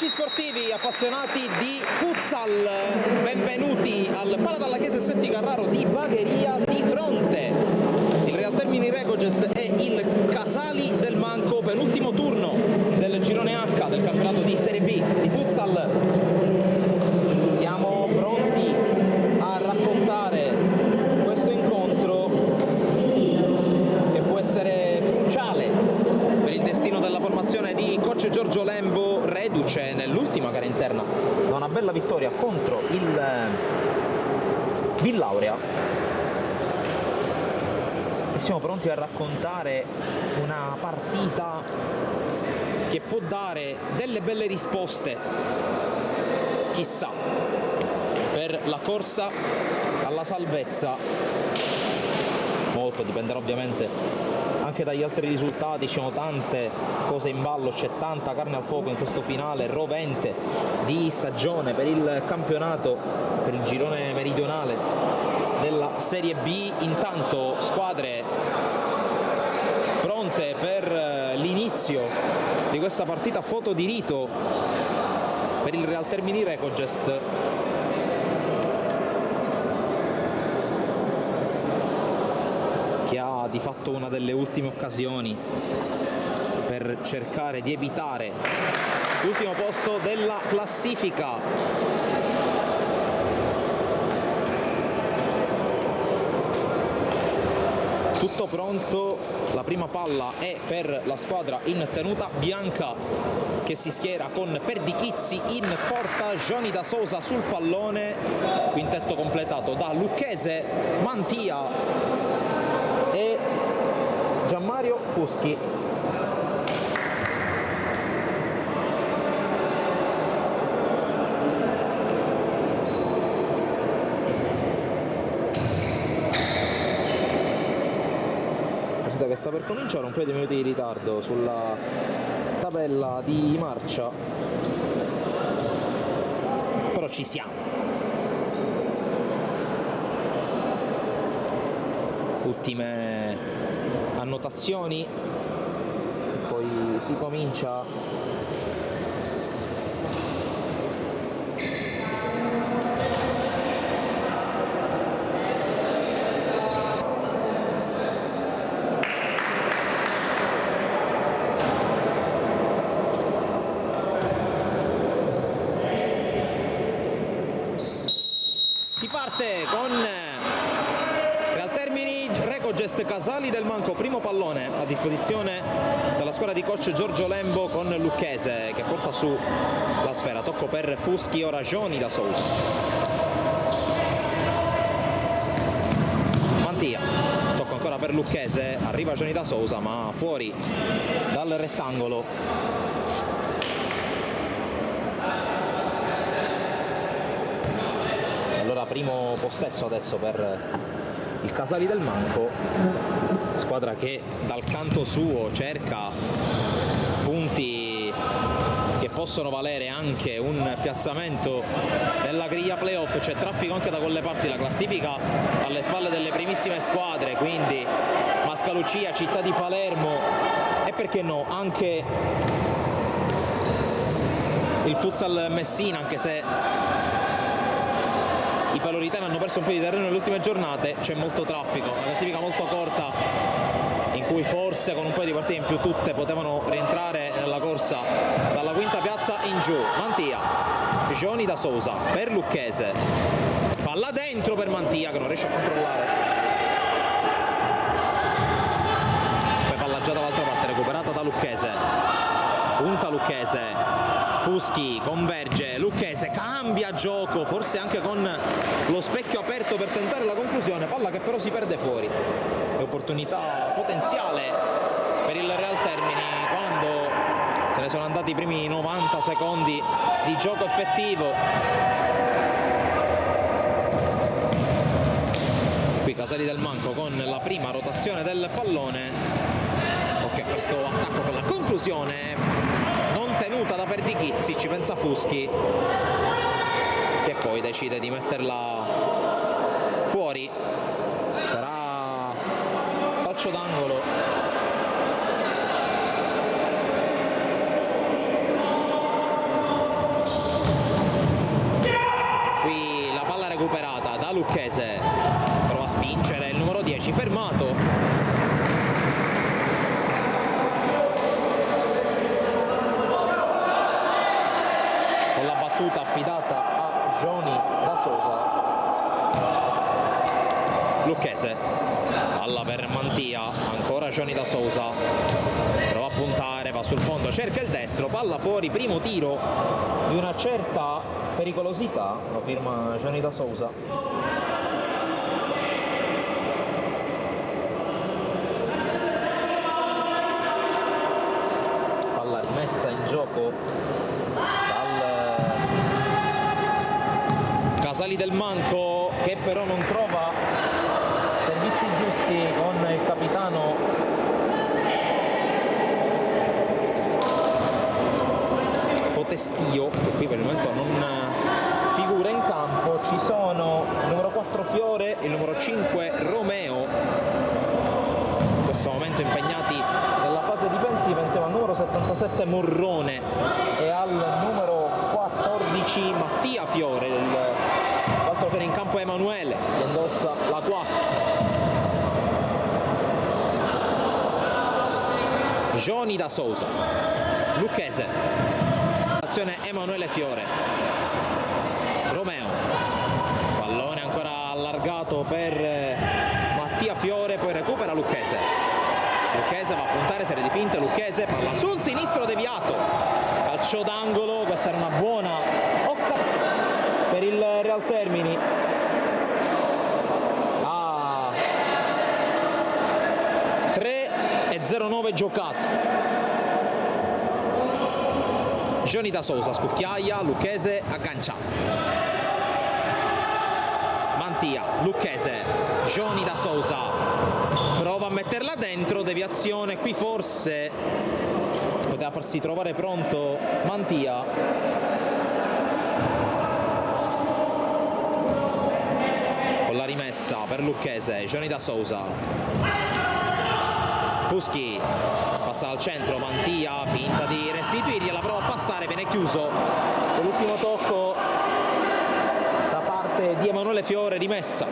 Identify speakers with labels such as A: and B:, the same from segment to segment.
A: Amici sportivi appassionati di futsal, benvenuti al Paladalla Chiesa Setti Carraro di Bagheria. Di fronte il Real Termini Recogest e il Casali del Manco, penultimo turno del girone H del campionato di Serie B di futsal. Siamo pronti a raccontare questo incontro che può essere cruciale per il destino della formazione di coach Giorgio Lembo, reduce nell'ultima gara interna da una bella vittoria contro il Villaurea. E siamo pronti a raccontare una partita che può dare delle belle risposte, chissà, per la corsa alla salvezza. Molto dipenderà ovviamente anche dagli altri risultati, ci sono tante cose in ballo, c'è tanta carne al fuoco in questo finale rovente di stagione per il campionato, per il girone meridionale della Serie B. Intanto squadre pronte per l'inizio di questa partita, foto di rito per il Real Termini Recogest. Che ha di fatto una delle ultime occasioni per cercare di evitare l'ultimo posto della classifica. Tutto pronto, la prima palla è per la squadra in tenuta bianca che si schiera con Perdichizzi in porta, Johnny da Sousa sul pallone, quintetto completato da Lucchese, Mantia e Gianmario Fuschi. Partita che sta per cominciare, un paio di minuti di ritardo sulla tabella di marcia, però ci siamo. Ultime annotazioni, poi si comincia con Real Termini Recogest Casali del Manco, primo pallone a disposizione della squadra di coach Giorgio Lembo con Lucchese che porta su la sfera. Tocco per Fuschi, ora Johnny da Sousa. Mantia, tocco ancora per Lucchese, arriva Johnny da Sousa ma fuori dal rettangolo. Primo possesso adesso per il Casali del Manco, squadra che dal canto suo cerca punti che possono valere anche un piazzamento nella griglia playoff. C'è traffico anche da quelle parti, la classifica alle spalle delle primissime squadre, quindi Mascalucia, Città di Palermo e perché no anche il Futsal Messina, anche se i Peloritani hanno perso un po' di terreno nelle ultime giornate. C'è molto traffico, una classifica molto corta in cui forse con un paio di partite in più tutte potevano rientrare nella corsa dalla quinta piazza in giù. Mantia, Johnny da Sousa per Lucchese, palla dentro per Mantia che non riesce a controllare, poi palla già dall'altra parte recuperata da Lucchese, punta Lucchese, Fuschi converge, Lucchese cambia gioco, forse anche con lo specchio aperto per tentare la conclusione, palla che però si perde fuori. Opportunità potenziale per il Real Termini quando se ne sono andati i primi 90 secondi di gioco effettivo. Qui Casali del Manco con la prima rotazione del pallone. Ok, questo attacco con la conclusione tenuta da Perdichizzi, ci pensa Fuschi che poi decide di metterla fuori. Sarà calcio d'angolo Lucchese, prova a spingere il numero 10, fermato. Con la battuta affidata a Johnny da Sousa. Lucchese, palla per Mantia, ancora Johnny da Sousa, prova a puntare, va sul fondo, cerca il destro, palla fuori, primo tiro di una certa pericolosità, lo firma Johnny da Sousa. Palla rimessa in gioco dal Casali del Manco, che però non trova servizi giusti con il capitano Potestio, che qui per il momento non figura in campo. Ci sono il numero 4 Fiore e il numero 5 Romeo, in questo momento impegnati nella fase difensiva insieme al numero 77 Morrone e al numero 14 Mattia Fiore. L'altro per in campo Emanuele, che indossa la 4. Johnny da Sousa, Lucchese, azione Emanuele Fiore, Romeo, pallone ancora allargato per Mattia Fiore, poi recupera Lucchese. Lucchese va a puntare, serie di finte, Lucchese, palla sul sinistro deviato, calcio d'angolo, questa era una buona occasione per il Real Termini. 3:09 giocati. Johnny da Sousa scucchiaia, Lucchese aggancia. Mantia, Lucchese, Johnny da Sousa prova a metterla dentro, deviazione, qui forse poteva farsi trovare pronto Mantia. Con la rimessa per Lucchese, Johnny da Sousa. Fuschi passa al centro, Mantia finta di restituirgliela, prova a passare, viene chiuso con l'ultimo tocco da parte di Emanuele Fiore, rimessa.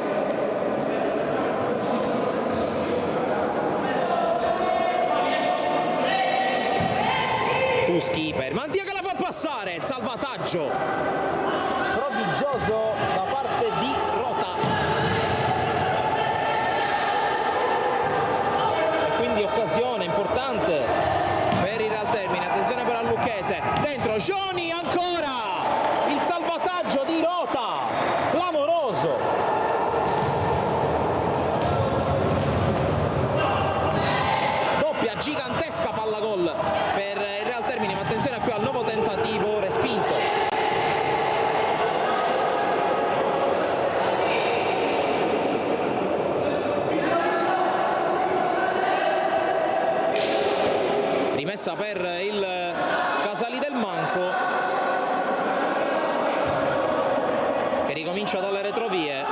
A: Fuschi per Mantia che la fa passare, il salvataggio prodigioso da parte di Rota. Occasione importante per il Real Termini, attenzione però a Lucchese, dentro Johnny, ancora il salvataggio di Rota, clamoroso. Doppia gigantesca palla gol per il Real Termini, ma attenzione qui al nuovo tentativo respinto. Rimessa per il Casali del Manco, che ricomincia dalle retrovie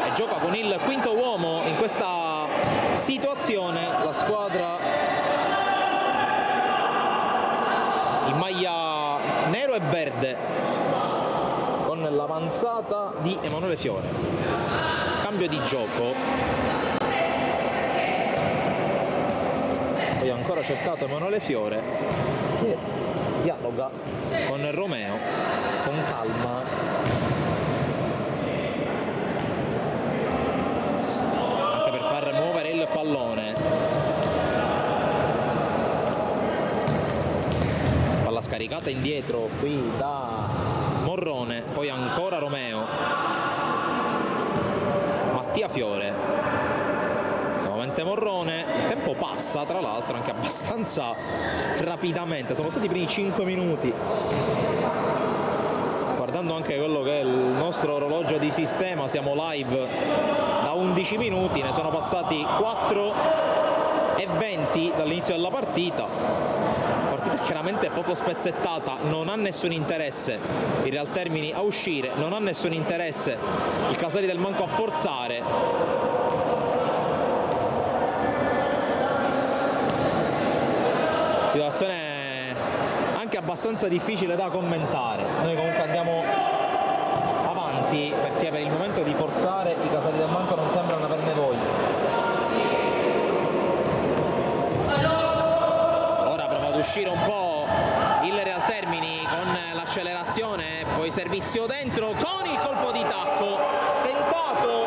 A: e gioca con il quinto uomo in questa situazione. La squadra in maglia nero e verde con l'avanzata di Emanuele Fiore. Cambio di gioco. Poi ancora cercato Emanuele Fiore, che dialoga con Romeo con calma. Anche per far muovere il pallone. Palla scaricata indietro qui da Morrone, poi ancora Romeo. Mattia Fiore. Morrone, il tempo passa tra l'altro anche abbastanza rapidamente, sono passati i primi 5 minuti. Guardando anche quello che è il nostro orologio di sistema, siamo live da 11 minuti, ne sono passati 4:20 dall'inizio della partita. Partita chiaramente poco spezzettata, non ha nessun interesse il Real Termini a uscire, non ha nessun interesse il Casali del Manco a forzare. Situazione anche abbastanza difficile da commentare. Noi comunque andiamo avanti. attenti, perché per il momento di forzare i Casali del Manco non sembrano averne voglia. Ora prova ad uscire un po' il Real Termini con l'accelerazione, poi servizio dentro con il colpo di tacco tentato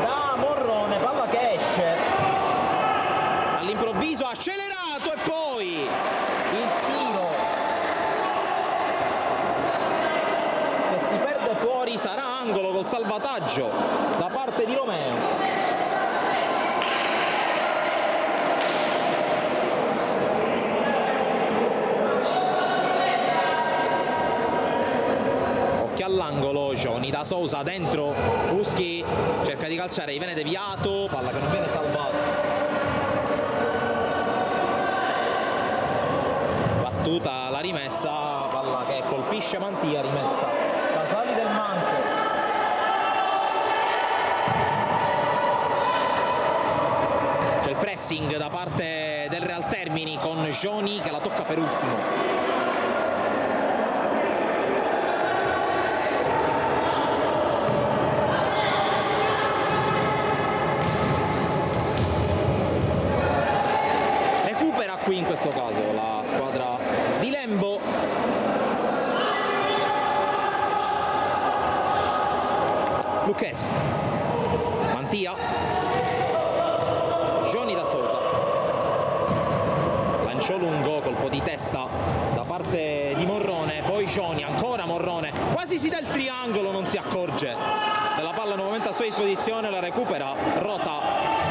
A: da Morrone, palla che esce all'improvviso, accelerato e poi il tiro che si perde fuori, sarà angolo col salvataggio da parte di Romeo. All'angolo, Johnny da Sousa dentro, Fuschi cerca di calciare, gli viene deviato, palla che non viene salvata. Battuta la rimessa, palla che colpisce Mantia, rimessa Casali del Manco. C'è il pressing da parte del Real Termini con Johnny che la tocca per ultimo. Qui in questo caso la squadra di Lembo. Lucchese, Mantia, Johnny da Sousa, lancio lungo, colpo di testa da parte di Morrone, poi Johnny, ancora Morrone, quasi si dà il triangolo, non si accorge della palla nuovamente a sua disposizione, la recupera, rota.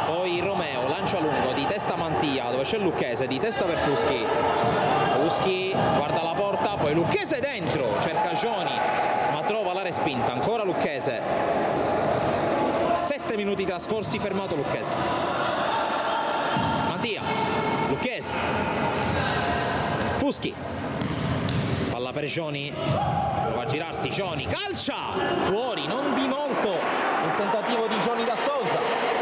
A: Poi Romeo, lancia lungo, di testa Mantia, dove c'è Lucchese, di testa per Fuschi. Fuschi guarda la porta, poi Lucchese dentro, cerca Johnny, ma trova la respinta, ancora Lucchese. 7 minuti trascorsi, fermato Lucchese. Mantia, Lucchese, Fuschi, palla per Johnny, prova a girarsi, Johnny, calcia, fuori, non di molto, il tentativo di Johnny da Sousa.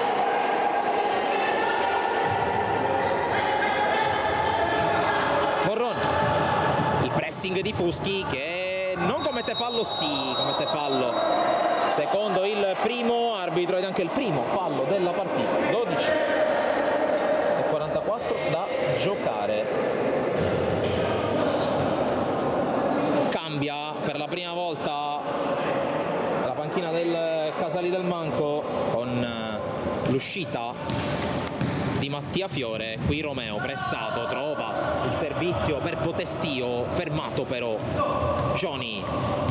A: Morrone, il pressing di Fuschi che non commette fallo, sì, commette fallo, secondo il primo arbitro ed anche il primo fallo della partita. 12:44 da giocare. Cambia per la prima volta la panchina del Casali del Manco con l'uscita di Mattia Fiore. Qui Romeo pressato, trova il servizio per Potestio, fermato però Johnny,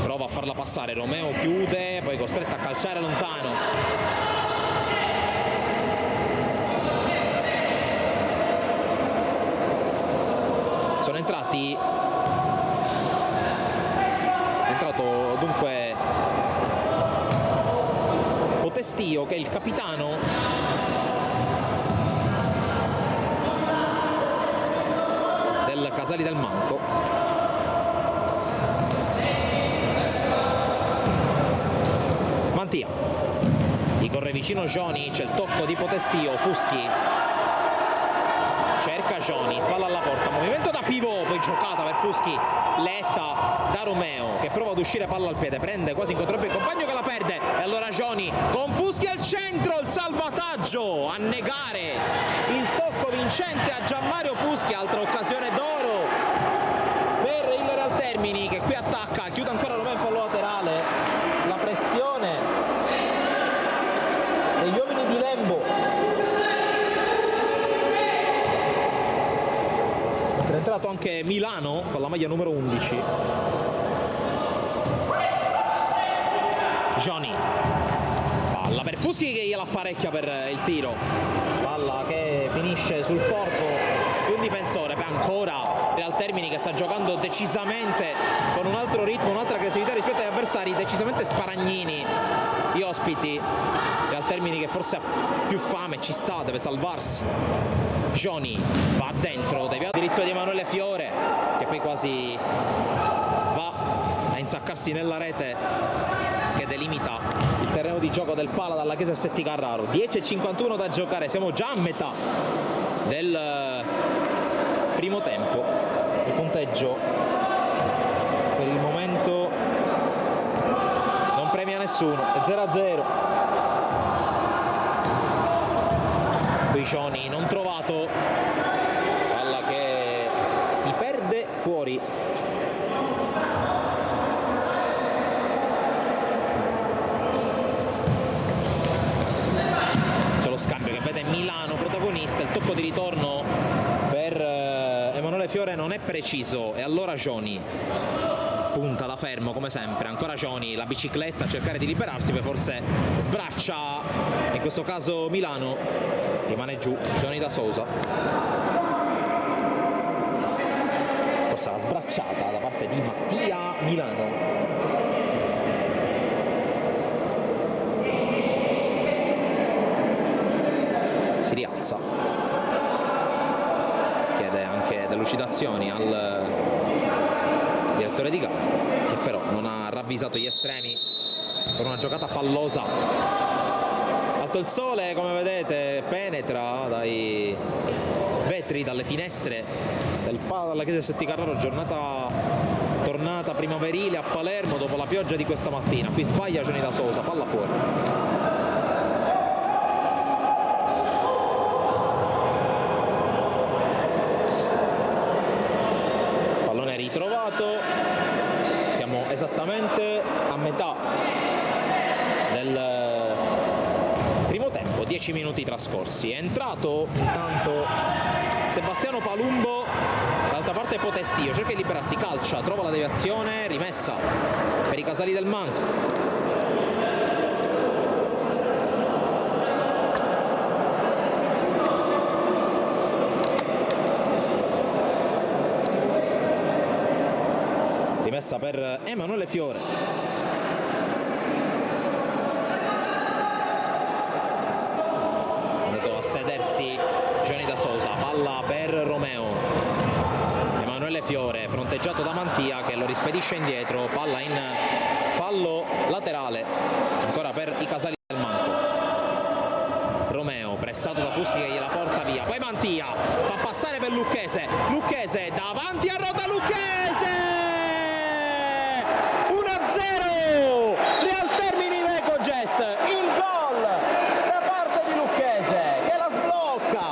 A: prova a farla passare, Romeo chiude, poi costretto a calciare lontano. Sono entrato dunque Potestio, che è il capitano del Casali del Manco. Mantia, gli corre vicino Johnny, c'è il tocco di Potestio, Fuschi cerca Johnny, spalla alla porta, movimento da pivot, poi giocata per Fuschi, letta da Romeo che prova ad uscire, palla al piede, prende quasi in contropiede il compagno che la perde, e allora Johnny con Fuschi al centro, il salvataggio a negare il tocco vincente a Gianmario Fuschi. Altra occasione d'oro per il Real Termini che qui attacca, chiude ancora Romeo in fallo laterale, la pressione degli uomini di Lembo. È entrato anche Milano con la maglia numero 11. Johnny, palla per Fuschi che gliela apparecchia per il tiro, palla che finisce sul corpo di un difensore. Poi ancora Real Termini che sta giocando decisamente con un altro ritmo, un'altra aggressività rispetto agli avversari, decisamente sparagnini gli ospiti. Real Termini che forse ha più fame, ci sta, deve salvarsi. Johnny va dentro, deviato indirizzo di Emanuele Fiore che poi quasi va a insaccarsi nella rete che delimita il terreno di gioco del Pala dalla Chiesa Setti Carraro. 10:51 da giocare, siamo già a metà del primo tempo. Il punteggio per il momento non premia nessuno, è 0-0. Piccioni non trovato, palla che si perde fuori. C'è lo scambio che vede Milano protagonista, il tocco di ritorno per Emanuele Fiore non è preciso e allora Cioni punta da fermo come sempre, ancora Cioni, la bicicletta a cercare di liberarsi, poi forse sbraccia, in questo caso Milano, rimane giù Cioni da Sousa, forse la sbracciata da parte di Mattia Milano. Si rialza, chiede anche delucidazioni al direttore di gara, che però non ha ravvisato gli estremi per una giocata fallosa. Alto il sole, come vedete, penetra dai vetri, dalle finestre del Pala della Chiesa Setti Carraro, giornata tornata primaverile a Palermo dopo la pioggia di questa mattina. Qui sbaglia Cioni da Sousa, palla fuori. Ritrovato, siamo esattamente a metà del primo tempo, 10 minuti trascorsi. È entrato intanto Sebastiano Palumbo, dall'altra parte Potestio, cerca di liberarsi, calcia, trova la deviazione, rimessa per i Casali del Manco. Rimessa per Emanuele Fiore. È andato a sedersi Cioni da Sousa, palla per Romeo. Emanuele Fiore fronteggiato da Mantia che lo rispedisce indietro, palla in fallo laterale ancora per i Casali del Manco. Romeo pressato da Fuschi che gliela porta via, poi Mantia fa passare per Lucchese, Lucchese davanti a Rota, Lucchese 1-0, Real Termini Recogest, il gol da parte di Lucchese che la sblocca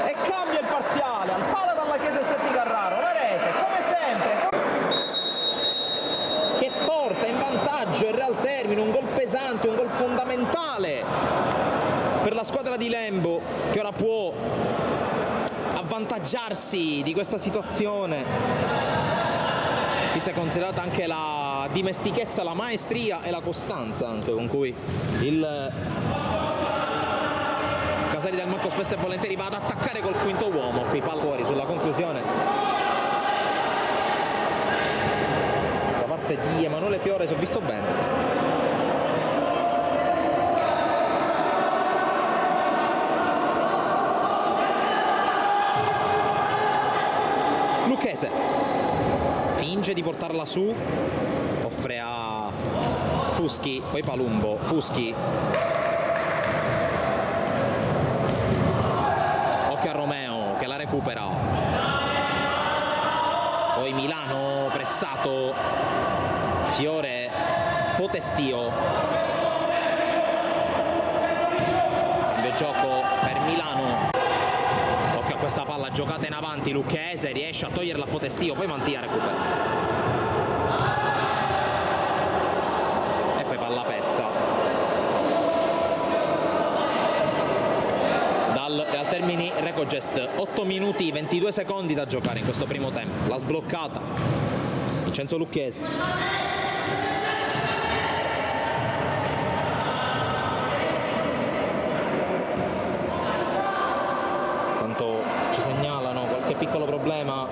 A: e cambia il parziale al Pala dalla Chiesa Setti Carraro, la rete come sempre che porta in vantaggio il Real Termini, un gol pesante, un gol fondamentale per la squadra di Lembo che ora può avvantaggiarsi di questa situazione. Qui si è considerata anche la dimestichezza, la maestria e la costanza anche con cui il Casali del Manco spesso e volentieri va ad attaccare col quinto uomo. Qui palla fuori sulla conclusione da parte di Emanuele Fiore, se ho visto bene. Lucchese finge di portarla su, offre a Fuschi, poi Palumbo, Fuschi, occhio a Romeo che la recupera, poi Milano pressato, Fiore, Potestio, cambio gioco per Milano. Questa palla giocata in avanti, Lucchese riesce a toglierla a Potestio, poi Mantia recupera e poi palla persa dal Real Termini Recogest. 8 minuti 22 secondi da giocare in questo primo tempo, l'ha sbloccata Vincenzo Lucchese. Piccolo problema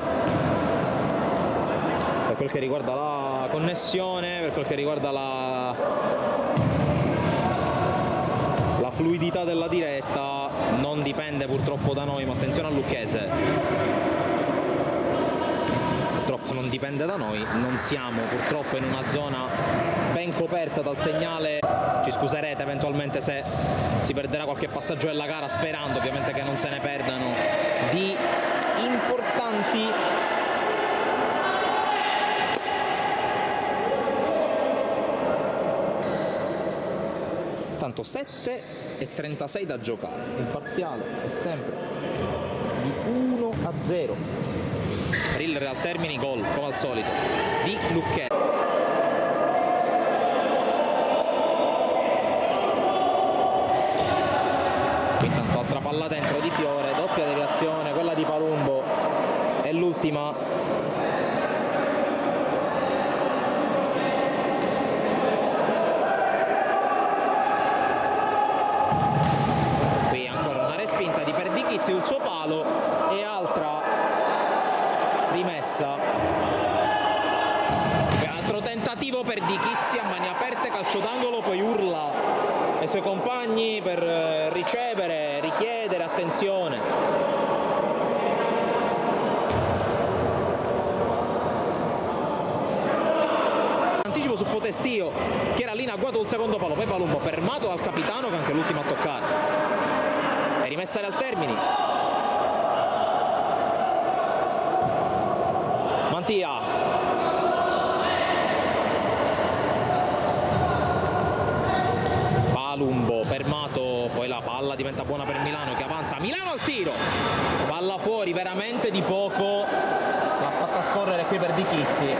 A: per quel che riguarda la connessione, per quel che riguarda la fluidità della diretta, non dipende purtroppo da noi, ma attenzione a Lucchese, purtroppo non dipende da noi, non siamo purtroppo in una zona ben coperta dal segnale. Ci scuserete eventualmente se si perderà qualche passaggio della gara, sperando ovviamente che non se ne perdano di importanti Intanto 7:36 da giocare, il parziale è sempre di 1-0 per il Real Termini. Gol come al solito di Lucchese. Intanto altra palla dentro di Fiore, doppia deviazione, quella di Palumbo è l'ultima. Qui ancora una respinta di Perdichizzi sul suo palo e altra rimessa. Altro tentativo per Perdichizzi a mani aperte, calcio d'angolo, poi urla ai suoi compagni per ricevere, richiedere attenzione. Anticipo su Potestio che era lì in agguato sul secondo palo, poi Palumbo fermato dal capitano che anche l'ultimo a toccare. È rimessa Real Termini. Mantia. Palumbo fermato, poi la palla diventa buona per Milano che avanza. Milano al tiro, palla fuori veramente di poco, l'ha fatta scorrere qui per Perdichizzi.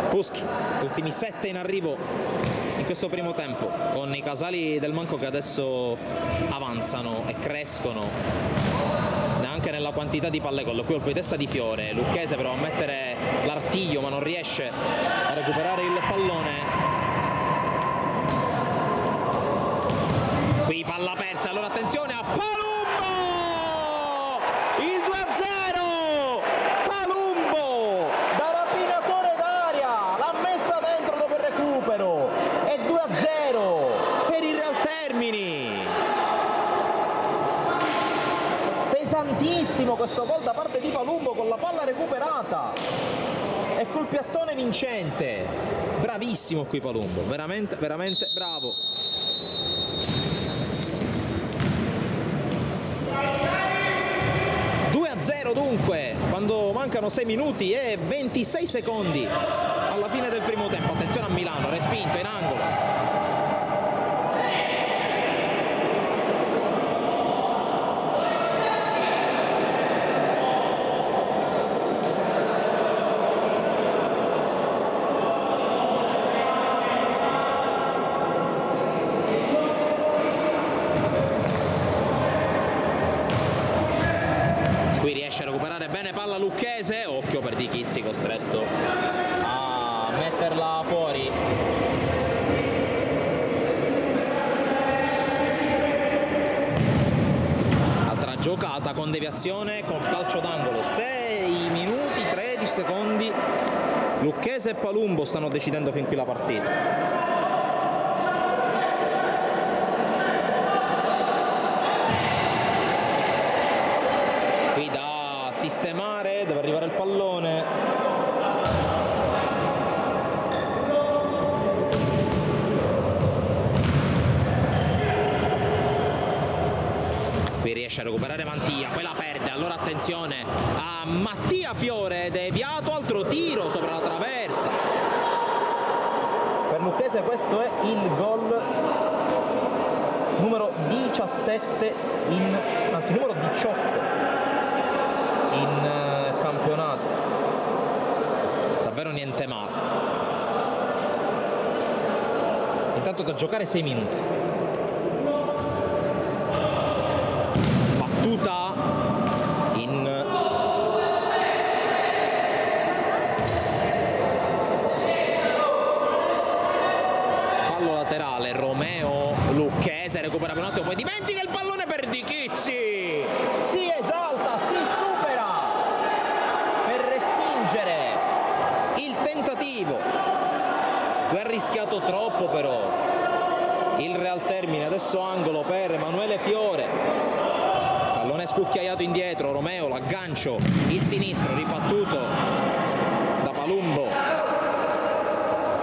A: Fuschi, ultimi 7 in arrivo in questo primo tempo, con i casali del Manco che adesso avanzano e crescono anche nella quantità di palle gol. Qui colpo di testa di Fiore, Lucchese prova a mettere l'artiglio ma non riesce a recuperare il pallone. Qui palla persa, allora attenzione a Palumbo, il 2-0, Palumbo da rapinatore d'aria l'ha messa dentro dopo il recupero, è 2-0 per il Real Termini. Pesantissimo questo gol da parte di Palumbo con la palla recuperata e col piattone vincente. Bravissimo qui Palumbo, veramente veramente bravo. Dunque, quando mancano 6 minuti e 26 secondi alla fine del primo tempo. Attenzione a Milano, respinto in angolo. Palla Lucchese, occhio per Perdichizzi costretto a metterla fuori. Altra giocata con deviazione, con calcio d'angolo, 6 minuti 13 secondi. Lucchese e Palumbo stanno decidendo fin qui la partita. Sistemare, deve arrivare il pallone. Qui riesce a recuperare Mantia, poi la perde, allora attenzione a Mattia Fiore, deviato, altro tiro sopra la traversa. Per Lucchese questo è il gol numero 17 anzi numero 18 in campionato. Davvero niente male. Intanto da giocare 6 minuti. Battuta in fallo laterale. Romeo Lucchese recupera per un attimo, poi dimentica il pallone per Perdichizzi. Si esalta, si supera per respingere il tentativo. Qui ha rischiato troppo però il Real Termini. Adesso angolo per Emanuele Fiore, pallone scucchiaiato indietro. Romeo, l'aggancio, il sinistro ribattuto da Palumbo.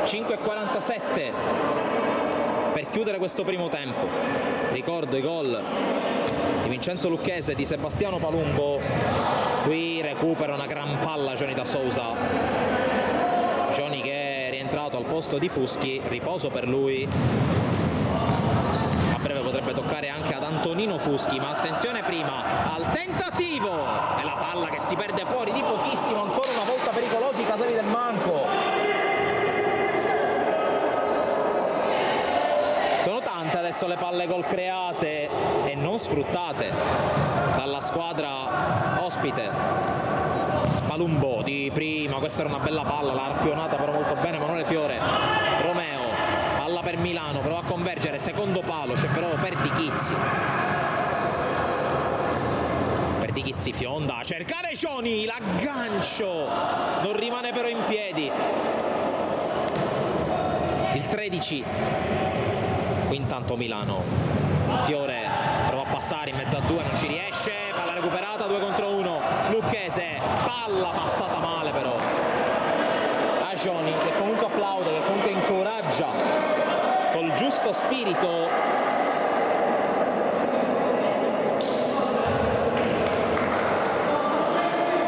A: 5:47 per chiudere questo primo tempo. Ricordo i gol di Vincenzo Lucchese e di Sebastiano Palumbo. Qui recupera una gran palla Johnny da Sousa. Johnny che entrato al posto di Fuschi, riposo per lui. A breve potrebbe toccare anche ad Antonino Fuschi, ma attenzione prima al tentativo e la palla che si perde fuori di pochissimo, ancora una volta pericolosi i Casali del Manco. Sono tante adesso le palle gol create e non sfruttate dalla squadra ospite. Palumbo di prima, questa era una bella palla, l'ha arpionata però molto bene Emanuele Fiore. Romeo, palla per Milano, prova a convergere, secondo palo, c'è però Perdichizzi. Perdichizzi fionda a cercare Cioni, l'aggancio, non rimane però in piedi. Il 13. Qui intanto Milano, Fiore prova a passare in mezzo a due, non ci riesce, palla recuperata, 2 contro 1, Lucchese, palla passata male però a Cioni, che comunque applaude, che comunque incoraggia col giusto spirito.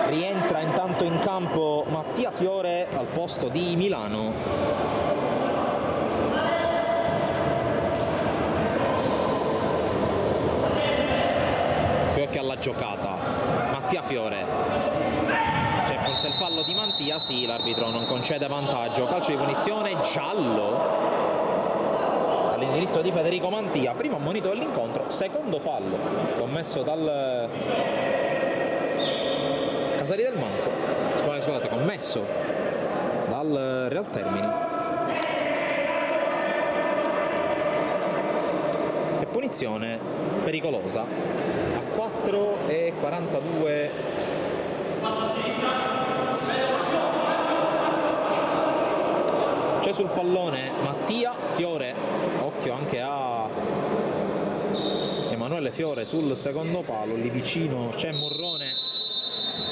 A: Rientra intanto in campo Mattia Fiore al posto di Milano. Che alla giocata Mattia Fiore, c'è forse il fallo di Mantia, sì, l'arbitro non concede vantaggio, calcio di punizione giallo all'indirizzo di Federico Mantia, primo ammonito dell'incontro, secondo fallo commesso dal Casali del Manco, scusate, commesso dal Real Termini. E punizione pericolosa. 4:42. C'è sul pallone Mattia Fiore, occhio anche a Emanuele Fiore sul secondo palo, lì vicino c'è Morrone,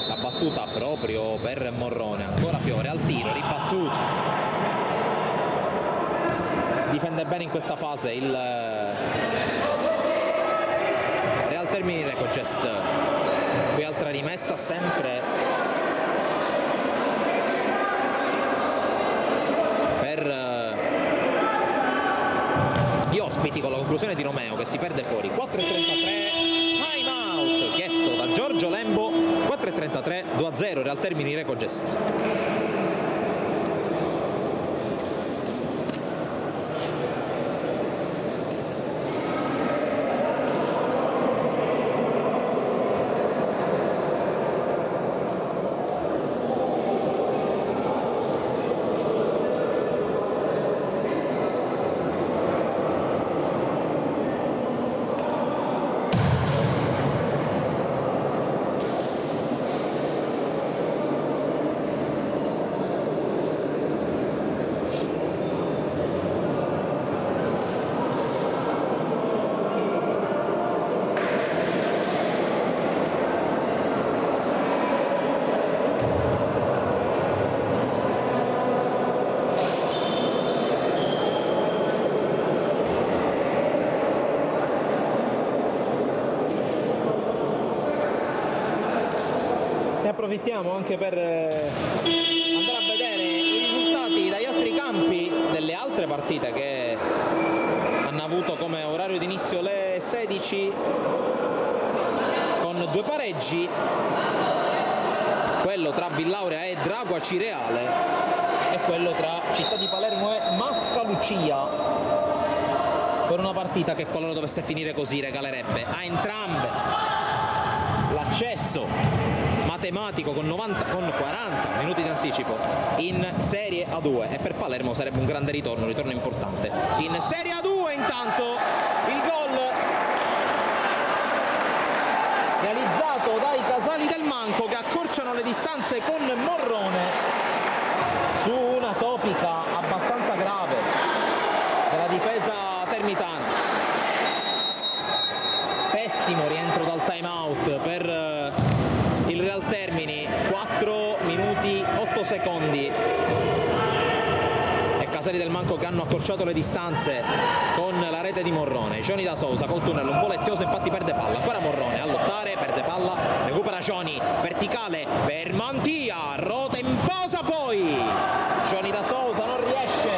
A: la battuta proprio per Morrone, ancora Fiore al tiro, ribattuto, si difende bene in questa fase il Termini Recogest. Qui altra rimessa sempre per gli ospiti, con la conclusione di Romeo che si perde fuori. 4:33, time out chiesto da Giorgio Lembo. 4:33, 2-0 Real Termini Recogest. Approfittiamo anche per andare a vedere i risultati dagli altri campi delle altre partite che hanno avuto come orario di inizio le 16, con 2 pareggi, quello tra Villaurea e Dragua Cireale e quello tra Città di Palermo e Mascalucia, per una partita che, qualora dovesse finire così, regalerebbe a entrambe l'accesso matematico con 40 minuti di anticipo in Serie A2, e per Palermo sarebbe un grande ritorno importante in Serie A2. Intanto il gol realizzato dai Casali del Manco, che accorciano le distanze con Morrone su una topica abbastanza grave della difesa termitana. Pessimo rientro dal time out per il Real Termini, 4 minuti 8 secondi e Casali del Manco che hanno accorciato le distanze con la rete di Morrone. Cioni da Sousa col tunnel un po' lezioso, infatti perde palla, ancora Morrone a lottare, perde palla, recupera Cioni, verticale per Mantia, rota in posa, poi Cioni da Sousa non riesce esce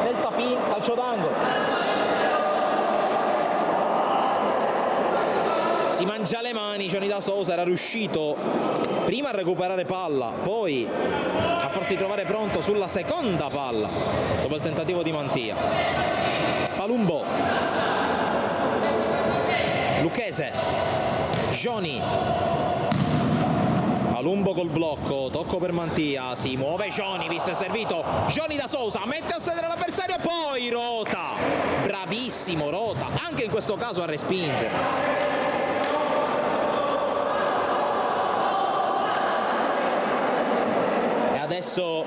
A: del tapin, calcio d'angolo. Si mangia le mani, Johnny Da Sousa era riuscito prima a recuperare palla, poi a farsi trovare pronto sulla seconda palla dopo il tentativo di Mantia. Palumbo, Lucchese, Johnny, Palumbo col blocco, tocco per Mantia, si muove Johnny, visto e servito, Johnny Da Sousa mette a sedere l'avversario, poi Rota, bravissimo Rota, anche in questo caso a respingere. Adesso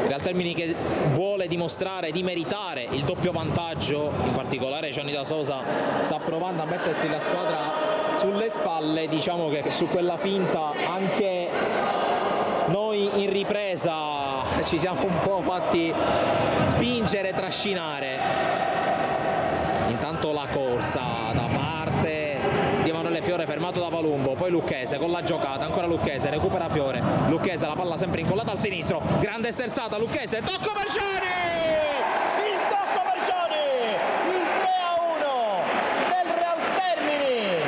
A: Real Termini che vuole dimostrare di meritare il doppio vantaggio, in particolare Johnny Da Sousa sta provando a mettersi la squadra sulle spalle, diciamo che su quella finta anche noi in ripresa ci siamo un po' fatti spingere, trascinare. Intanto la corsa da parte di Emanuele Fiore fermato da Palumbo, poi Lucchese con la giocata, ancora Lucchese, recupera Fiore, Lucchese la palla sempre incollata al sinistro, grande sterzata, Lucchese, tocco per Gianni! Il tocco per Gianni! Il 3-1 del Real Termini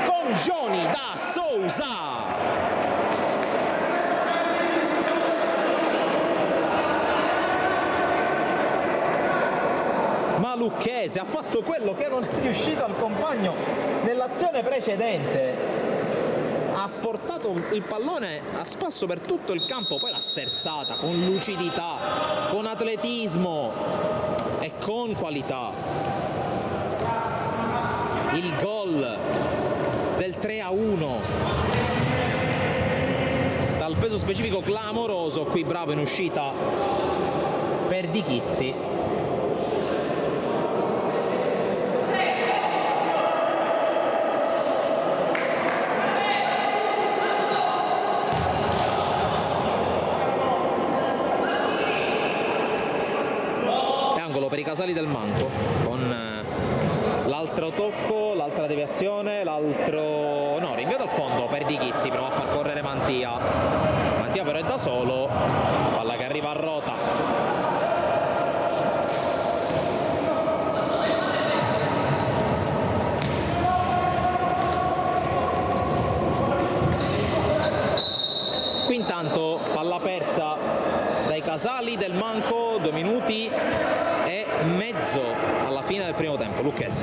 A: con Johnny Da Sousa! Ma Lucchese ha fatto quello che non è riuscito al compagno nell'azione precedente, ha portato il pallone a spasso per tutto il campo, poi l'ha sterzata con lucidità, con atletismo e con qualità. Il gol del 3-1 dal peso specifico clamoroso, qui bravo in uscita per Di Chizzi. Per i Casali del Manco con l'altro tocco, l'altra deviazione, l'altro rinvio dal fondo per Di Chizzi, prova a far correre Mantia però è da solo, palla che arriva a Rota, qui intanto palla persa dai Casali del Manco, 2 minuti e mezzo alla fine del primo tempo. Lucchese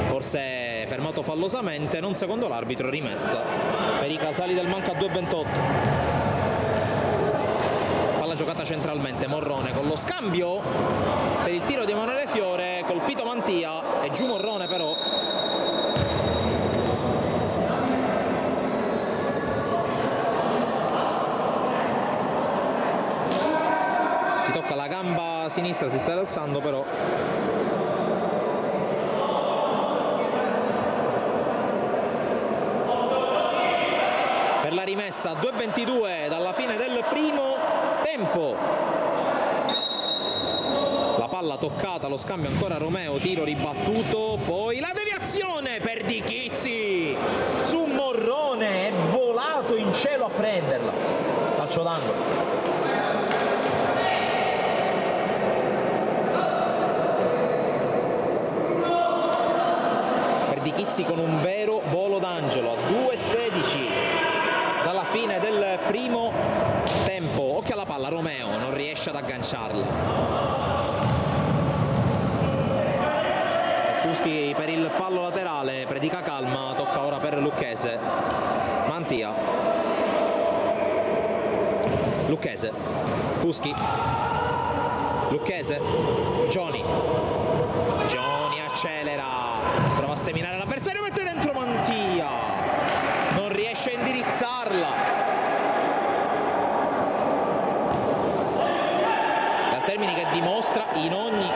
A: forse fermato fallosamente, non secondo l'arbitro, rimessa per i Casali del Manco a 2,28. Palla giocata centralmente, Morrone con lo scambio per il tiro di Emanuele Fiore, colpito Mantia e giù Morrone però. Si tocca la gamba sinistra, si sta alzando però. Per la rimessa, 2:22 dalla fine del primo tempo. La palla toccata, lo scambio ancora Romeo, tiro ribattuto, poi la deviazione per Di Chizzi su Morrone, è volato in cielo a prenderla. Calcio d'angolo. Di Chizzi con un vero volo d'angelo a 2:16 dalla fine del primo tempo. Occhio alla palla, Romeo non riesce ad agganciarla. Fuschi per il fallo laterale, predica calma, tocca ora per Lucchese. Mantia, Lucchese, Fuschi, Lucchese, Johnny accelera, prova a seminare l'avversario, mette dentro Mantia, non riesce a indirizzarla. Real Termini che dimostra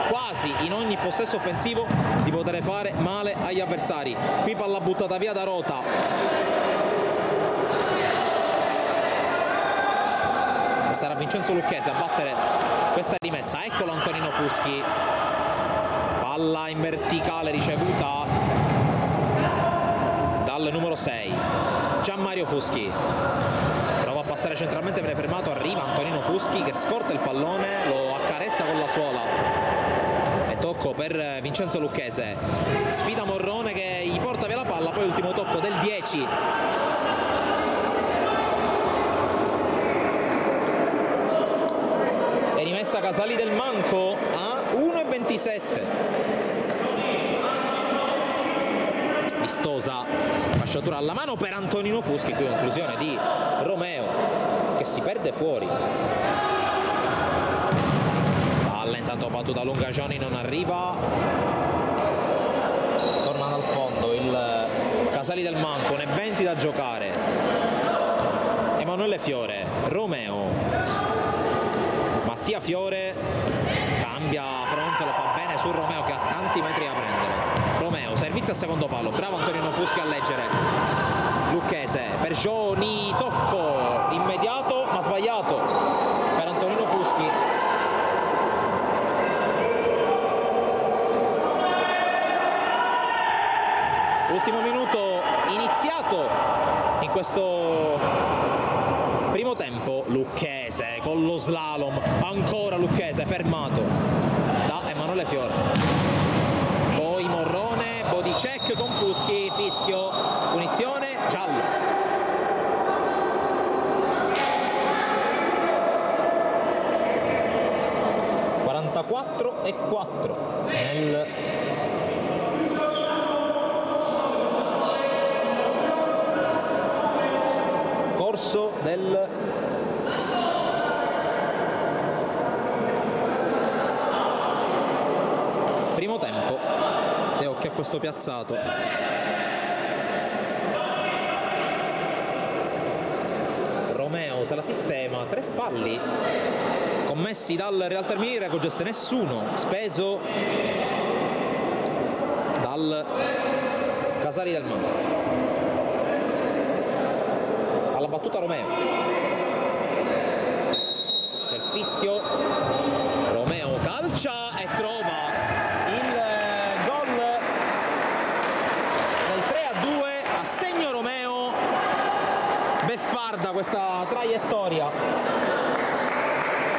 A: quasi in ogni possesso offensivo di poter fare male agli avversari. Qui palla buttata via da Rota, sarà Vincenzo Lucchese a battere questa rimessa. Eccolo Antonino Fuschi, palla in verticale ricevuta dal numero 6 Gianmario Fuschi, prova a stare centralmente prefermato, arriva Antonino Fuschi che scorta il pallone, lo accarezza con la suola e tocco per Vincenzo Lucchese, sfida Morrone che gli porta via la palla, poi ultimo tocco del 10. È rimessa Casali del Manco a 1,27. Vistosa fasciatura alla mano per Antonino Fuschi, qui conclusione di Romeo che si perde fuori. Palla intanto battuta lunga, Gioni non arriva, torna dal fondo il Casali del Manco, 1,20 da giocare. Emanuele Fiore, Romeo, Mattia Fiore cambia fronte, lo fa bene su Romeo che ha tanti metri da prendere. Romeo, servizio al secondo palo, bravo Antonino Fuschi a leggere. Lucchese per Gioni, tocco immediato ma sbagliato per Antonino Fuschi. Ultimo minuto iniziato in questo primo tempo. Lucchese con lo slalom, ancora Lucchese fermato da Emanuele Fiore. Poi Morrone, body check con Fuschi, fischio, punizione, giallo. e 4 nel corso del primo tempo. E occhio a questo piazzato. Romeo se la sistema, 3 falli commessi dal Real Termini Recogeste, nessuno speso dal Casali del Manco. Alla battuta Romeo, c'è il fischio, Romeo calcia e trova il gol del 3-2, a segno Romeo. Beffarda questa traiettoria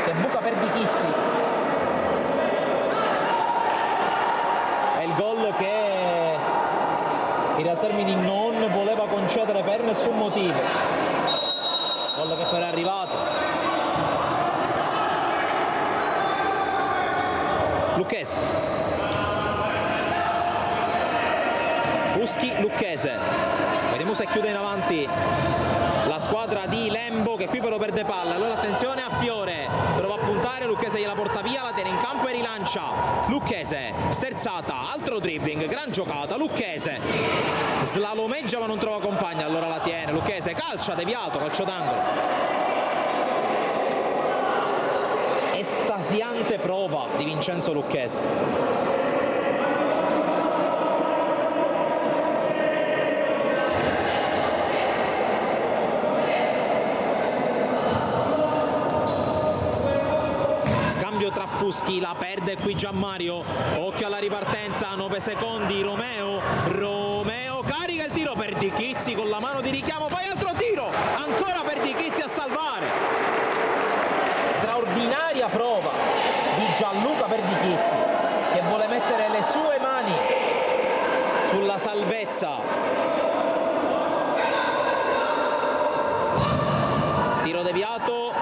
A: che buca per Di Chizzi. È il gol che il Real Termini non voleva concedere per nessun motivo. Gol che però è arrivato. Lucchese. Fuschi, Lucchese. Vediamo se chiude in avanti la squadra di Lembo, che qui però perde palla. Allora attenzione a Fiore, prova a puntare, Lucchese gliela porta via, la tiene in campo e rilancia. Lucchese, sterzata, altro dribbling, gran giocata, Lucchese slalomeggia ma non trova compagna, allora la tiene, Lucchese calcia, deviato, calcio d'angolo. Estasiante prova di Vincenzo Lucchese. Tra Fuschi, la perde qui Gianmario, occhio alla ripartenza, 9 secondi, Romeo carica il tiro per Di Chizzi con la mano di richiamo, poi altro tiro, ancora per Di Chizzi a salvare. Straordinaria prova di Gianluca per Di Chizzi, che vuole mettere le sue mani sulla salvezza. Tiro deviato,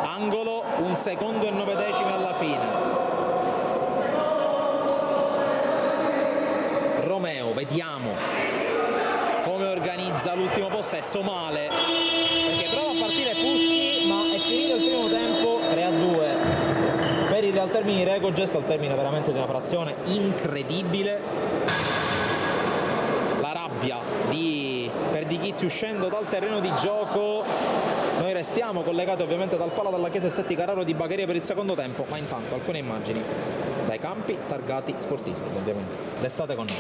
A: angolo, 1 secondo e 9 decimi alla fine. Romeo, vediamo come organizza l'ultimo possesso, male, perché prova a partire Fuschi, ma è finito il primo tempo, 3-2 per il Real Termini Recogeste, al termine veramente di una frazione incredibile. La rabbia per Di Chizzi uscendo dal terreno di gioco. Noi restiamo collegati ovviamente dal palo della Chiesa Setti Carraro di Bagheria per il secondo tempo, ma intanto alcune immagini dai campi targati sportisti, ovviamente. Restate con noi.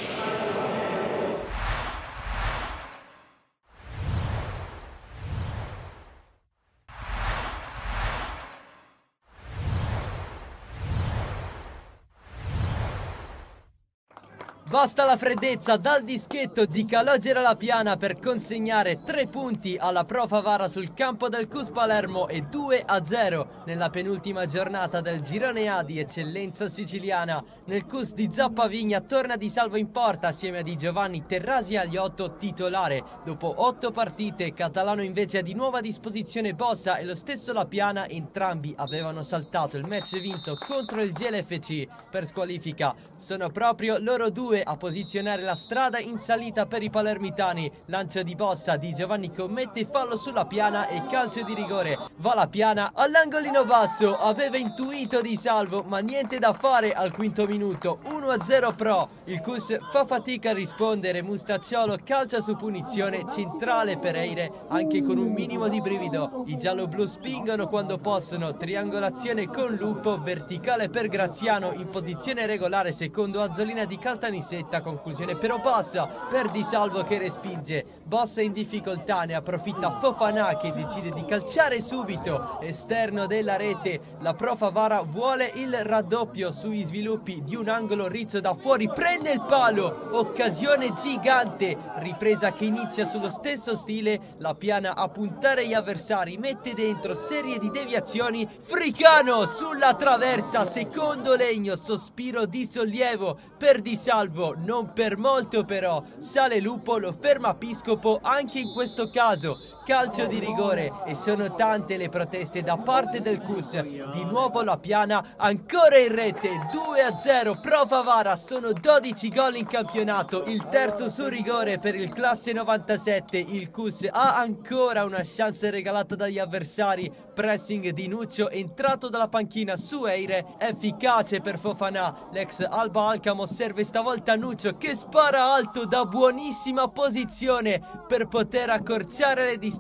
B: Basta la freddezza dal dischetto di Calogero La Piana per consegnare 3 punti alla Pro Favara sul campo del CUS Palermo e 2-0 nella penultima giornata del girone A di eccellenza siciliana. Nel CUS di Zappavigna torna Di Salvo in porta assieme a Di Giovanni Terrasi Agliotto titolare. Dopo 8 partite, Catalano invece ha di nuovo a disposizione Bossa e lo stesso La Piana. Entrambi avevano saltato il match vinto contro il GLFC per squalifica. Sono proprio loro due a posizionare la strada in salita per i palermitani. Lancio di Bossa, Di Giovanni commette fallo sulla Piana e calcio di rigore. Va La Piana all'angolino basso, aveva intuito Di Salvo ma niente da fare al quinto minuto. 1-0 Pro, il CUS fa fatica a rispondere, Mustacciolo calcia su punizione, centrale Pereire anche con un minimo di brivido. I giallo-blu spingono quando possono, triangolazione con Lupo, verticale per Graziano in posizione regolare secondo Azzolina di Caltanissetta, conclusione però passa per Di Salvo che respinge. Bossa in difficoltà, ne approfitta Fofana che decide di calciare subito, esterno della rete. La Pro Favara vuole il raddoppio sui sviluppi di un angolo rizzo da fuori, prende il palo, occasione gigante, ripresa che inizia sullo stesso stile. La Piana a puntare gli avversari, mette dentro serie di deviazioni, Fricano sulla traversa, secondo legno, sospiro di sollievo per Di Salvo, non per molto però, sale Lupo, lo ferma Piscopo anche in questo caso. Calcio di rigore e sono tante le proteste da parte del CUS. Di nuovo La Piana ancora in rete, 2-0 Pro Favara, sono 12 gol in campionato, il terzo su rigore per il classe 97. Il CUS ha ancora una chance regalata dagli avversari, pressing di Nuccio entrato dalla panchina su Eire, efficace per Fofana. L'ex Alba Alcamo serve stavolta Nuccio che spara alto da buonissima posizione per poter accorciare le distanze.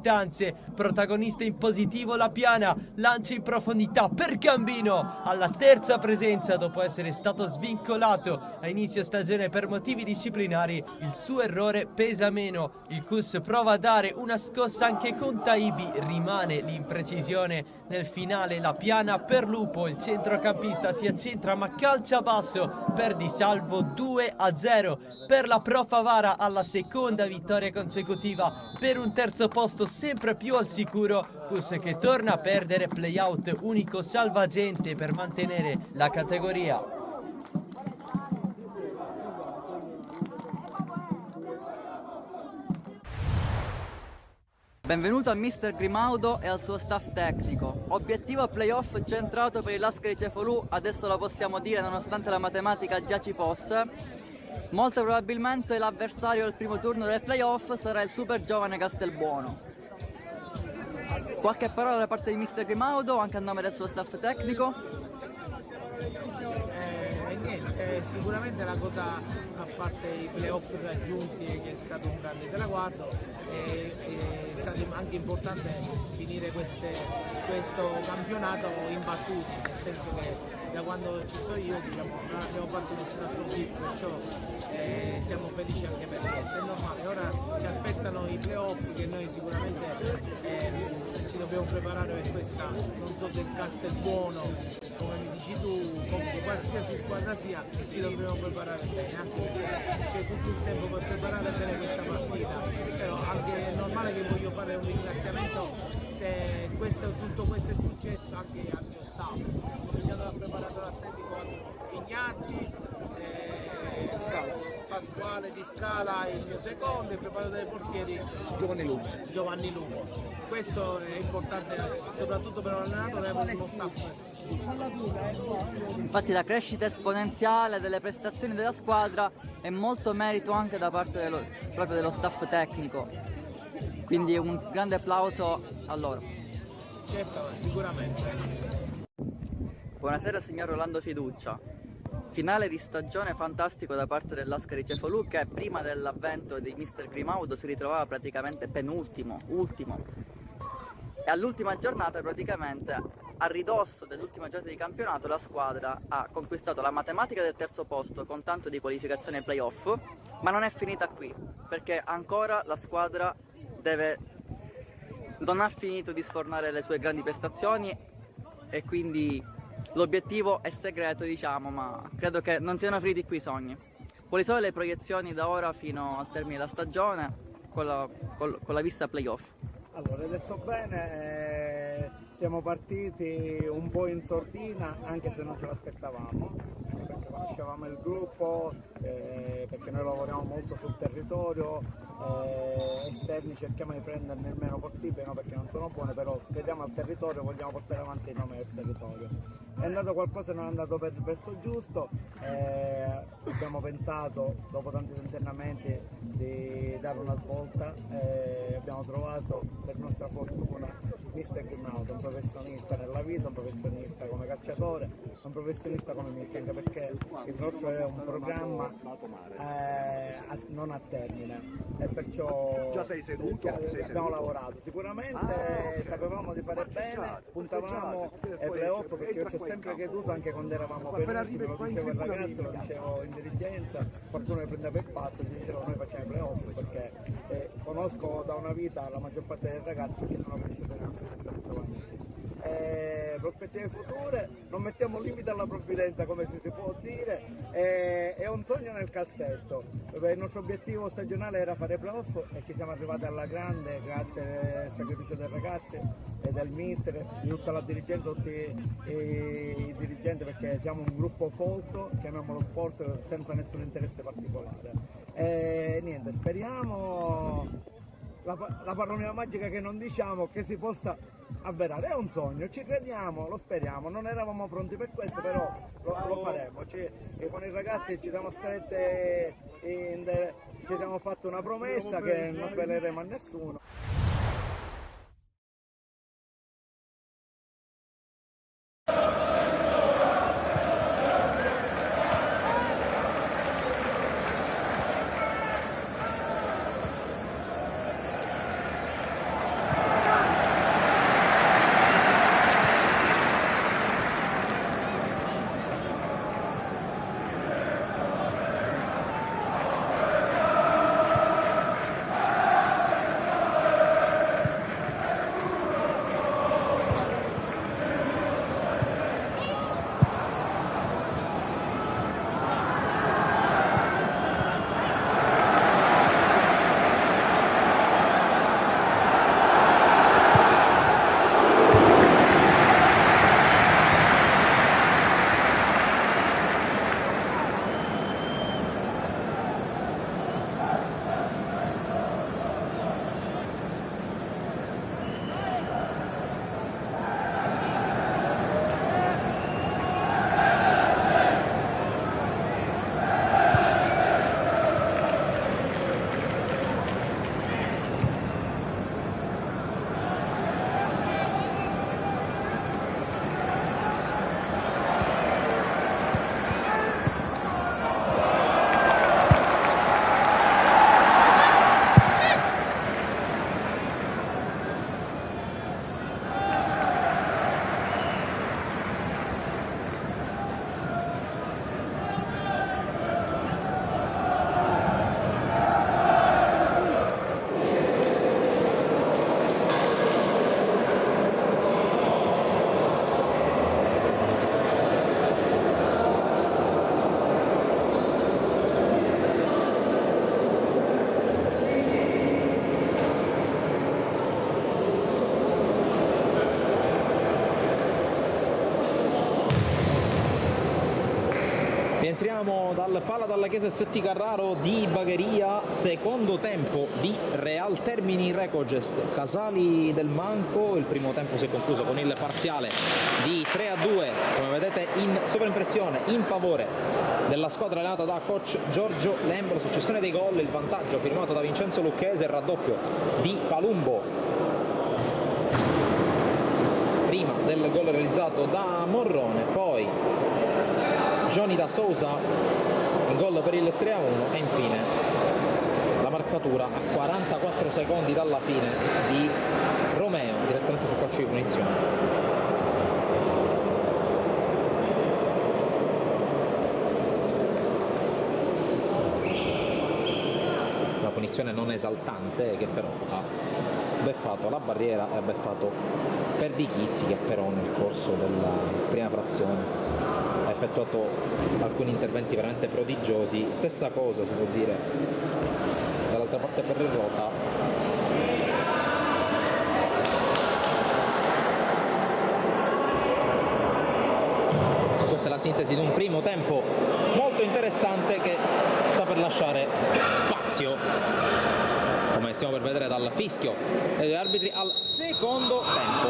B: Protagonista in positivo La Piana, lancia in profondità per Gambino, alla terza presenza dopo essere stato svincolato a inizio stagione per motivi disciplinari. Il suo errore pesa meno, il CUS prova a dare una scossa anche con Taibi, rimane l'imprecisione nel finale. La Piana per Lupo, il centrocampista si accentra ma calcia basso per Di Salvo. 2-0 per la Pro Favara, alla seconda vittoria consecutiva per un terzo posto sempre più al sicuro. CUS che torna a perdere, playout unico salvagente per mantenere la categoria.
C: Benvenuto a Mister Grimaudo e al suo staff tecnico. Obiettivo playoff centrato per il Lascari Cefalù, adesso lo possiamo dire nonostante la matematica già ci fosse. Molto probabilmente l'avversario del primo turno del playoff sarà il super giovane Castelbuono. Qualche parola da parte di Mister Grimaudo, anche a nome del suo staff tecnico?
D: Niente, sicuramente la cosa, a parte i playoff raggiunti, che è stato un grande traguardo, è stato anche importante finire questo campionato imbattuti, nel senso che da quando ci sono io, diciamo, non abbiamo fatto nessuna sconfitta, perciò siamo felici anche per questo, è normale. Ora ci aspettano i playoff che noi sicuramente ci dobbiamo preparare per questa, non so se il Castelbuono, come mi dici tu, comunque qualsiasi squadra sia, ci dobbiamo preparare bene, anche perché c'è tutto il tempo per preparare bene questa partita. Però anche è normale che voglio fare un ringraziamento se tutto questo è successo anche al mio staff. Ho iniziato a preparare l'atletico Ignatti, Pasquale Di Scala il mio secondo, e preparato dai portieri Giovanni Lupo. Questo è importante soprattutto per un allenatore e per uno staff.
C: Infatti la crescita esponenziale delle prestazioni della squadra è molto merito anche da parte proprio dello staff tecnico, quindi un grande applauso a loro.
D: Certo, sicuramente.
C: Buonasera signor Rolando Fiduccia. Finale di stagione fantastico da parte del Lascari Cefalù, che prima dell'avvento di Mister Grimaudo si ritrovava praticamente penultimo, ultimo. E all'ultima giornata, praticamente a ridosso dell'ultima giornata di campionato, la squadra ha conquistato la matematica del terzo posto con tanto di qualificazione ai playoff, ma non è finita qui, perché ancora la squadra non ha finito di sfornare le sue grandi prestazioni, e quindi l'obiettivo è segreto, diciamo, ma credo che non siano finiti qui i sogni. Quali sono le proiezioni da ora fino al termine della stagione con la vista playoff?
E: Allora, hai detto bene, siamo partiti un po' in sordina, anche se non ce l'aspettavamo, perché conoscevamo il gruppo, perché noi lavoriamo molto sul territorio, esterni cerchiamo di prenderne il meno possibile, no, perché non sono buone, però crediamo al territorio, vogliamo portare avanti il nome del territorio. È andato qualcosa, non è andato per il verso giusto, abbiamo pensato dopo tanti tentennamenti di dare una svolta, abbiamo trovato per nostra fortuna mister Grimaudo, un professionista nella vita, un professionista come calciatore, un professionista come mister, anche perché il nostro è un programma non a termine e perciò
F: già sei seduto,
E: abbiamo lavorato sicuramente, sapevamo di fare bene, puntavamo ai playoff, perché io ci ho sempre creduto anche quando eravamo penultimi, lo dicevo ai ragazzi, lo dicevo in dirigenza, qualcuno mi prendeva il pazzo e mi diceva noi facciamo i playoff, perché conosco da una vita la maggior parte dei ragazzi perché sono cresciuto nei nostri 78 anni. Prospettive future, non mettiamo limite alla provvidenza, come si può dire, è un sogno nel cassetto. Il nostro obiettivo stagionale era fare playoff e ci siamo arrivati alla grande grazie al sacrificio dei ragazzi e del mister, di tutta la dirigenza, tutti i dirigenti, perché siamo un gruppo folto che amiamo lo sport senza nessun interesse particolare. Niente, speriamo la parolina magica che non diciamo, che si possa avverare. È un sogno, ci crediamo, lo speriamo, non eravamo pronti per questo, però lo faremo. Con i ragazzi ci siamo stretti, ci siamo fatti una promessa che non sveleremo a nessuno.
A: Rientriamo dal Pala dalla Chiesa Setti Carraro di Bagheria, secondo tempo di Real Termini Recogest Casali del Manco. Il primo tempo si è concluso con il parziale di 3-2, come vedete in sovraimpressione, in favore della squadra allenata da coach Giorgio Lembro. Successione dei gol, il vantaggio firmato da Vincenzo Lucchese, il raddoppio di Palumbo prima del gol realizzato da Morrone, poi Johnny da Sousa, il gol per il 3-1 e infine la marcatura a 44 secondi dalla fine di Romeo, direttamente sul calcio di punizione. Una punizione non esaltante che però ha beffato la barriera e ha beffato Perdichizzi, che però nel corso della prima frazione ha effettuato alcuni interventi veramente prodigiosi. Stessa cosa si può dire dall'altra parte per il Rota. Questa è la sintesi di un primo tempo molto interessante che sta per lasciare spazio, come stiamo per vedere dal fischio degli arbitri, al secondo tempo.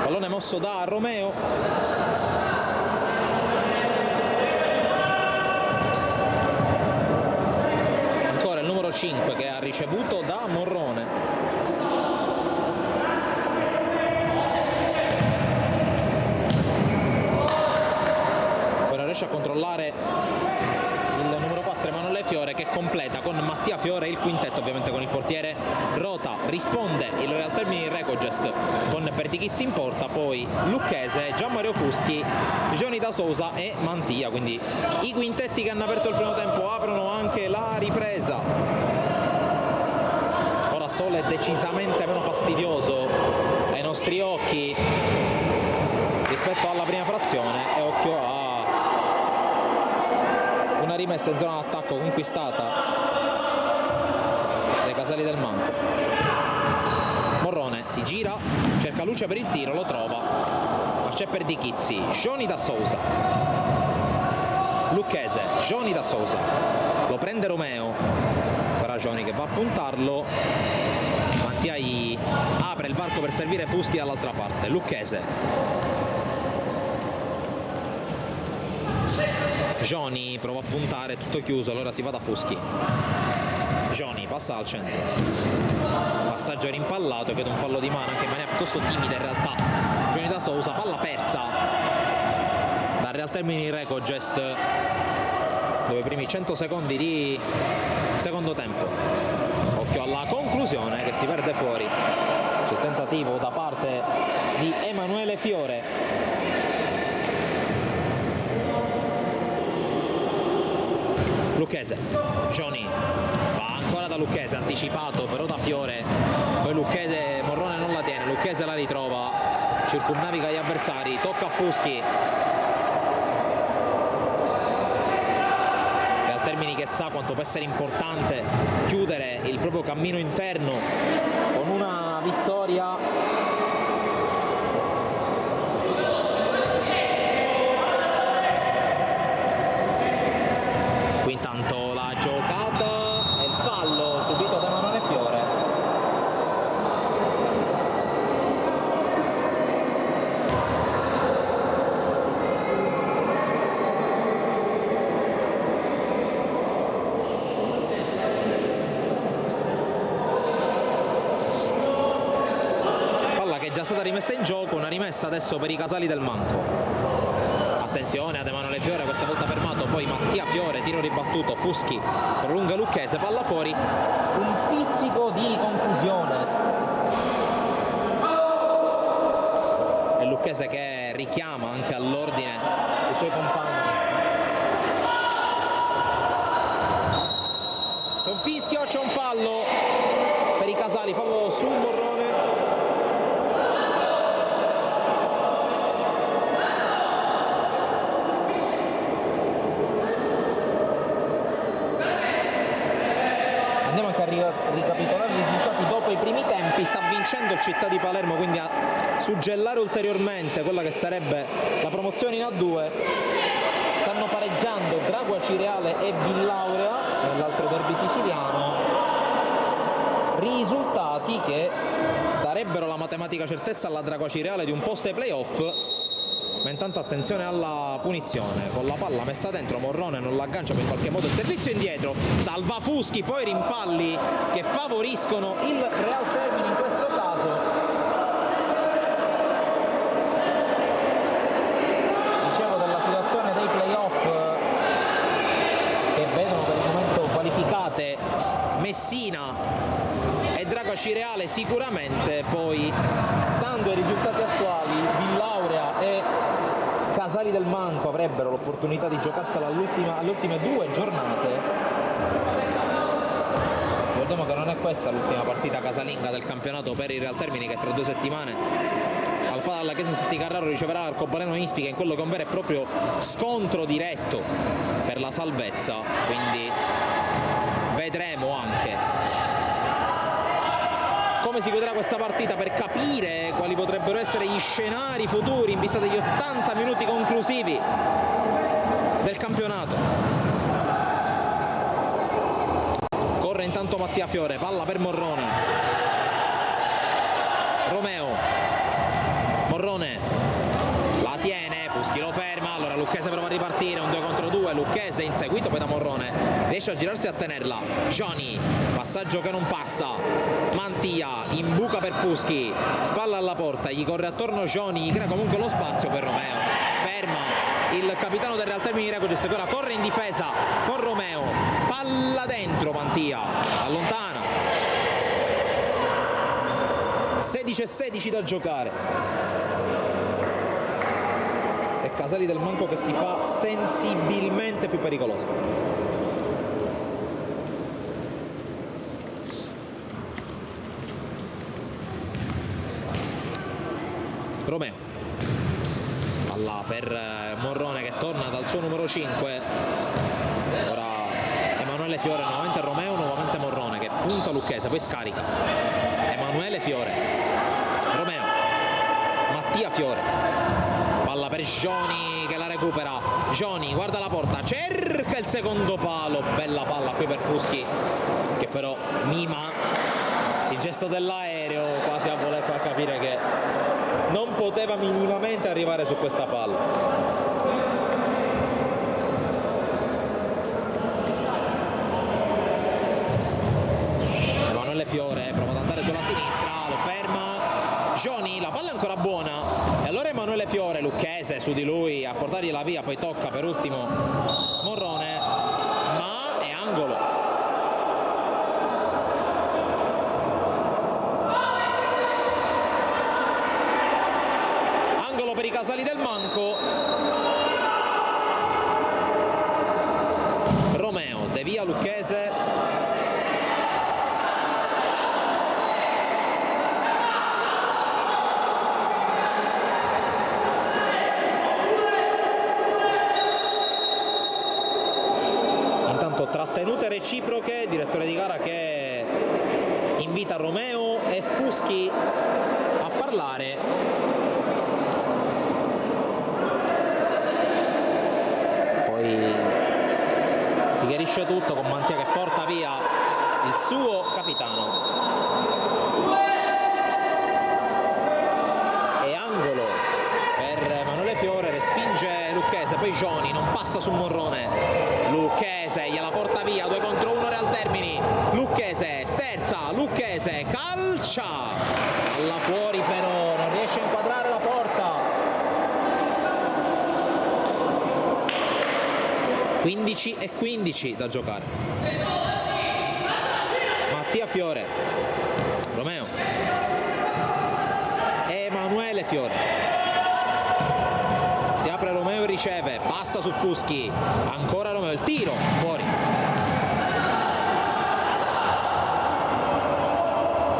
A: Pallone mosso da Romeo. Ancora il numero 5 che ha ricevuto da Morrone. Poi non riesce a controllare il numero 4 Emanuele Fiore, che completa con Mattia Fiore il quintetto, ovviamente con il portiere Rota. Risponde il Real Termini Recogest con Perdichizzi in porta, poi Lucchese, Gianmario Fuschi, Johnny da Sousa e Mantia. Quindi i quintetti che hanno aperto il primo tempo aprono anche la ripresa. Ora Sole è decisamente meno fastidioso ai nostri occhi rispetto alla prima frazione, e occhio a una rimessa in zona d'attacco conquistata dai Casali del Manco. Morrone si gira, cerca luce per il tiro, lo trova, ma c'è Perdichizzi, Johnny da Sousa, Lucchese, Johnny da Sousa, lo prende Romeo, sarà Johnny che va a puntarlo, Mattiai apre il varco per servire Fuschi dall'altra parte, Lucchese, Johnny prova a puntare, tutto chiuso, allora si va da Fuschi. Johnny passa al centro, passaggio rimpallato, che è un fallo di mano anche in maniera piuttosto timida in realtà. Johnny da Sousa, palla persa da Real Termini Recogest dopo i primi 100 secondi di secondo tempo. Occhio alla conclusione che si perde fuori sul tentativo da parte di Emanuele Fiore. Lucchese, Johnny va ancora da Lucchese, anticipato però da Fiore, poi Lucchese, Morrone non la tiene, Lucchese la ritrova, circumnaviga gli avversari, tocca a Fuschi. Real Termini che sa quanto può essere importante chiudere il proprio cammino interno con una vittoria intanto la giocata e il fallo subito da Emanuele Fiore. Palla che è già stata rimessa in gioco, una rimessa adesso per i Casali del Manco. Attenzione ad Emanuele Fiore, questa volta fermato, poi Mattia Fiore, tiro ribattuto, Fuschi prolunga Lucchese, palla fuori, un pizzico di confusione. E Lucchese che richiama anche all'ordine i suoi compagni. C'è un fischio, c'è un fallo per i Casali, fallo su Morrone. Andiamo anche a ricapitolare i risultati dopo i primi tempi. Sta vincendo il Città di Palermo, quindi a suggellare ulteriormente quella che sarebbe la promozione in A2. Stanno pareggiando Dragua Cireale e Villaurea nell'altro derby siciliano, risultati che darebbero la matematica certezza alla Dragua Cireale di un posto ai playoff. Ma intanto attenzione alla punizione, con la palla messa dentro Morrone non l'aggancia per in qualche modo il servizio indietro, salva Fuschi, poi rimpalli che favoriscono il Real Termini in questo caso. Dicevo della situazione dei playoff che vedono per il momento qualificate Messina e Dragua Cireale sicuramente, poi stando ai risultati attuali Villaurea e Casali del Manco avrebbero l'opportunità di giocarsela alle ultime 2 giornate. Ricordiamo che non è questa l'ultima partita casalinga del campionato per il Real Termini, che tra 2 settimane al Pala alla Chiesa Setti Carraro riceverà l'Arcobaleno Ispica in quello che è un vero e proprio scontro diretto per la salvezza, quindi vedremo anche come si godrà questa partita per capire quali potrebbero essere gli scenari futuri in vista degli 80 minuti conclusivi del campionato. Corre intanto Mattia Fiore, palla per Morrone, Romeo, Morrone la tiene, Fuschi lo ferma, allora Lucchese prova a ripartire, un 2 contro 2, Lucchese inseguito poi da Morrone, riesce a girarsi e a tenerla, Gioni, passaggio che non passa, Mantia, imbuca per Fuschi, spalla alla porta, gli corre attorno Gioni, gli crea comunque lo spazio per Romeo, ferma il capitano del Real Termini Recoges, ora corre in difesa con Romeo, palla dentro Mantia, allontana, 16-16 da giocare e Casali del Manco che si fa sensibilmente più pericoloso. Romeo, palla per Morrone che torna dal suo numero 5, ora Emanuele Fiore, nuovamente Romeo, nuovamente Morrone che punta Lucchese, poi scarica, Emanuele Fiore, Romeo, Mattia Fiore, palla per Gioni che la recupera, Gioni guarda la porta, cerca il secondo palo, bella palla qui per Fuschi che però mima il gesto dell'aereo quasi a voler far capire che non poteva minimamente arrivare su questa palla. Emanuele Fiore prova ad andare sulla sinistra, lo ferma Gioni, la palla è ancora buona e allora Emanuele Fiore, Lucchese su di lui a portargliela via, poi tocca per ultimo Morrone, ma è angolo. Per i Casali del Manco, Romeo devia Lucchese, intanto trattenute reciproche, direttore di gara che invita Romeo e Fuschi a parlare. Si chiarisce tutto con Mantia che porta via il suo capitano e angolo per Emanuele Fiore, respinge Lucchese, poi Gioni non passa su Morrone, Lucchese gliela porta via, 2 contro 1 Real Termini, Lucchese sterza, Lucchese calcia, alla fuori però non riesce a inquadrare la porta. 15-15 da giocare. Mattia Fiore, Romeo, Emanuele Fiore, si apre Romeo e riceve, passa su Fuschi, ancora Romeo, il tiro fuori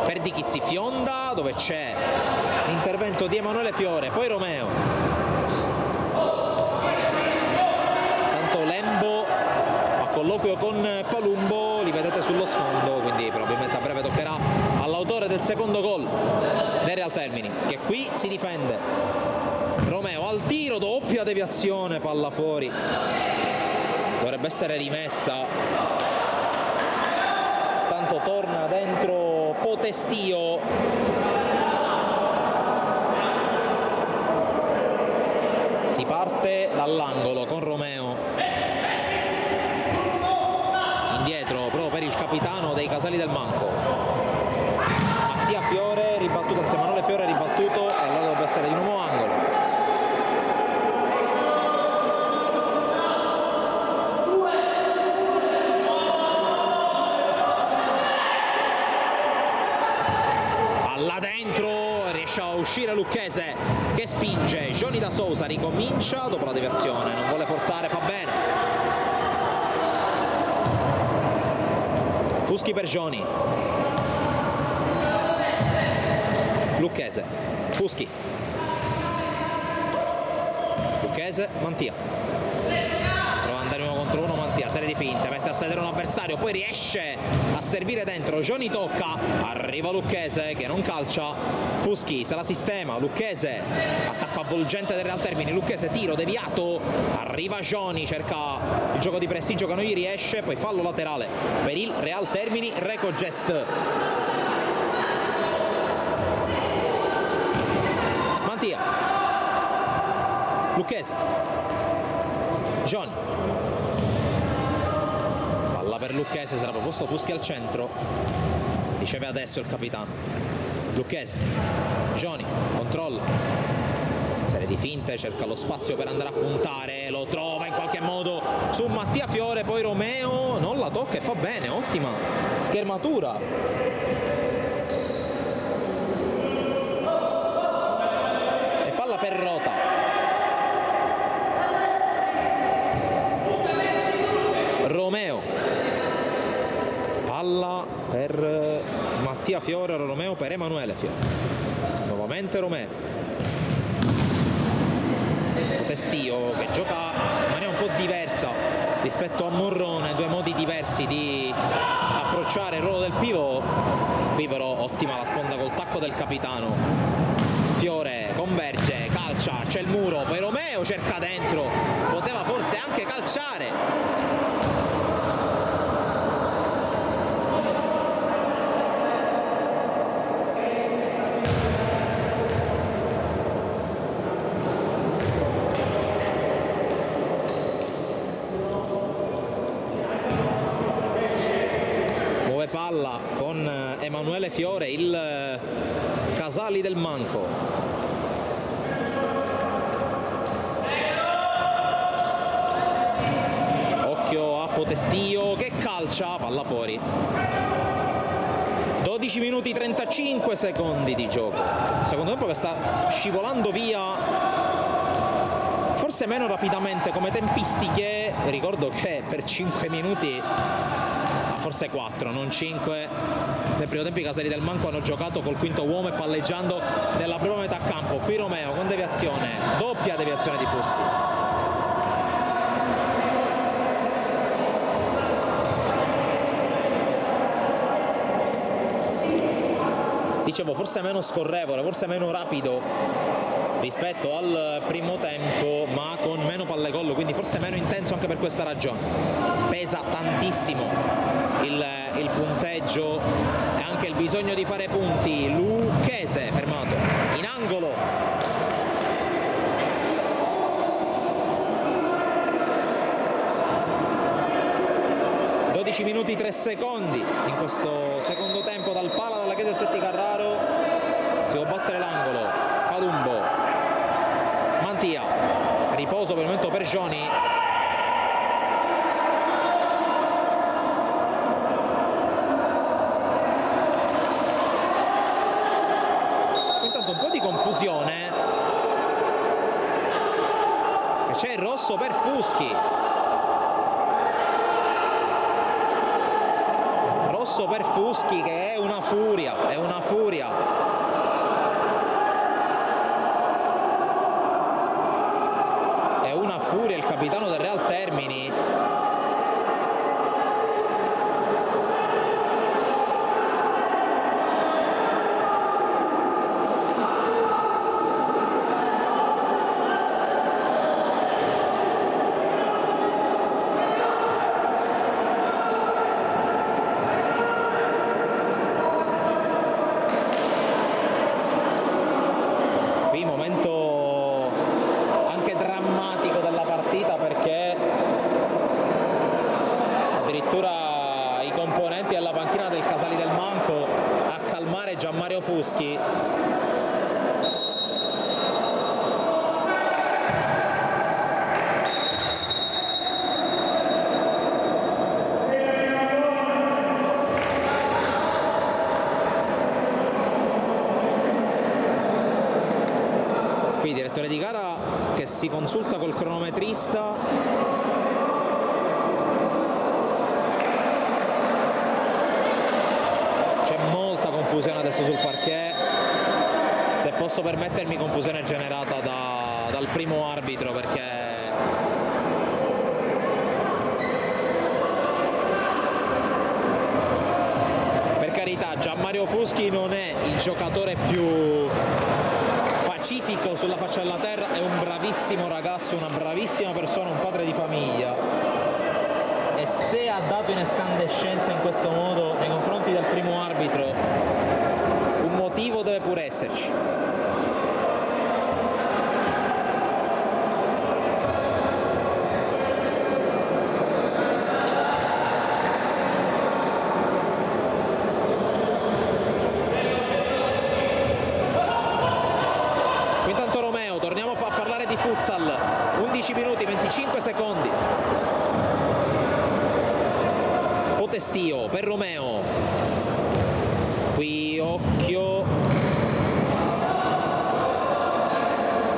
A: per Di Chizzi, fionda dove c'è l'intervento di Emanuele Fiore, poi Romeo, Lembo a colloquio con Palumbo, li vedete sullo sfondo, quindi probabilmente a breve toccherà all'autore del secondo gol del Real Termini che qui si difende. Romeo al tiro, doppia deviazione, palla fuori, dovrebbe essere rimessa, tanto torna dentro Potestio. Si parte dall'angolo con Romeo, indietro proprio per il capitano dei Casali del Manco, Mattia Fiore ribattuto, anzi Emanuele Fiore ribattuto, e allora dovrebbe essere di nuovo angolo. Palla dentro, riesce a uscire Lucchese che spinge, Johnny da Sousa ricomincia dopo la deviazione, non vuole forzare, fa bene. Fuschi per Johnny, Lucchese, Fuschi, Lucchese, Mantia, prova ad andare uno contro uno, Mantia, serie di finte, mette a sedere un avversario, poi riesce a servire dentro, Johnny tocca, arriva Lucchese che non calcia, Fuschi se la sistema, Lucchese, attacco avvolgente del Real Termini, Lucchese tiro deviato, arriva Johnny, cerca il gioco di prestigio che non gli riesce, poi fallo laterale per il Real Termini, Recogest. Mantia, Lucchese, Johnny, palla per Lucchese, si era proposto Fuschi al centro, riceve adesso il capitano. Lucchese, Johnny, controlla, serie di finte, cerca lo spazio per andare a puntare, lo trova in qualche modo su Mattia Fiore, poi Romeo non la tocca e fa bene, ottima schermatura. E palla per Rota. Romeo, palla per Mattia Fiore, Romeo per Emanuele Fiore, nuovamente Romeo, Testio che gioca in maniera un po' diversa rispetto a Morrone, due modi diversi di approcciare il ruolo del pivot. Qui però ottima la sponda col tacco del capitano, Fiore converge, calcia, c'è il muro, poi Romeo cerca dentro, poteva forse anche calciare. Palla con Emanuele Fiore, il Casali del Manco. Occhio a Potestio che calcia, palla fuori. 12 minuti 35 secondi di gioco. Secondo tempo che sta scivolando via forse meno rapidamente come tempistiche. Ricordo che per 5 minuti, forse 4, non 5, nel primo tempo i Casali del Manco hanno giocato col quinto uomo e palleggiando nella prima metà campo. Qui Romeo con deviazione, doppia deviazione di Fuschi. Dicevo, forse meno scorrevole, forse meno rapido rispetto al primo tempo, ma con meno palle gol, quindi forse meno intenso anche per questa ragione. Pesa tantissimo il punteggio e anche il bisogno di fare punti. Lucchese fermato in angolo, minuti 3 secondi in questo secondo tempo dal pala dalla Chiesa Setti Carraro. Si può battere l'angolo, Palumbo, Mantia, riposo per il momento per Johnny. Intanto un po' di confusione e c'è il rosso per Fuschi. Rosso per Fuschi che è una furia, è una furia. È una furia il capitano del Real Termini. Gianmario Fuschi. direttore di gara che si consulta col cronometrista. C'è molta confusione adesso sul parquet, se posso permettermi, confusione generata dal primo arbitro, perché per carità Gianmario Fuschi non è il giocatore più pacifico sulla faccia della terra, è un bravissimo ragazzo, una bravissima persona, un padre di famiglia, e se ha dato in escandescenza in questo modo nei confronti del primo arbitro, un motivo deve pure esserci. Intanto Romeo, torniamo a parlare di futsal, 11 minuti 25 secondi. Potestio per Romeo, qui occhio,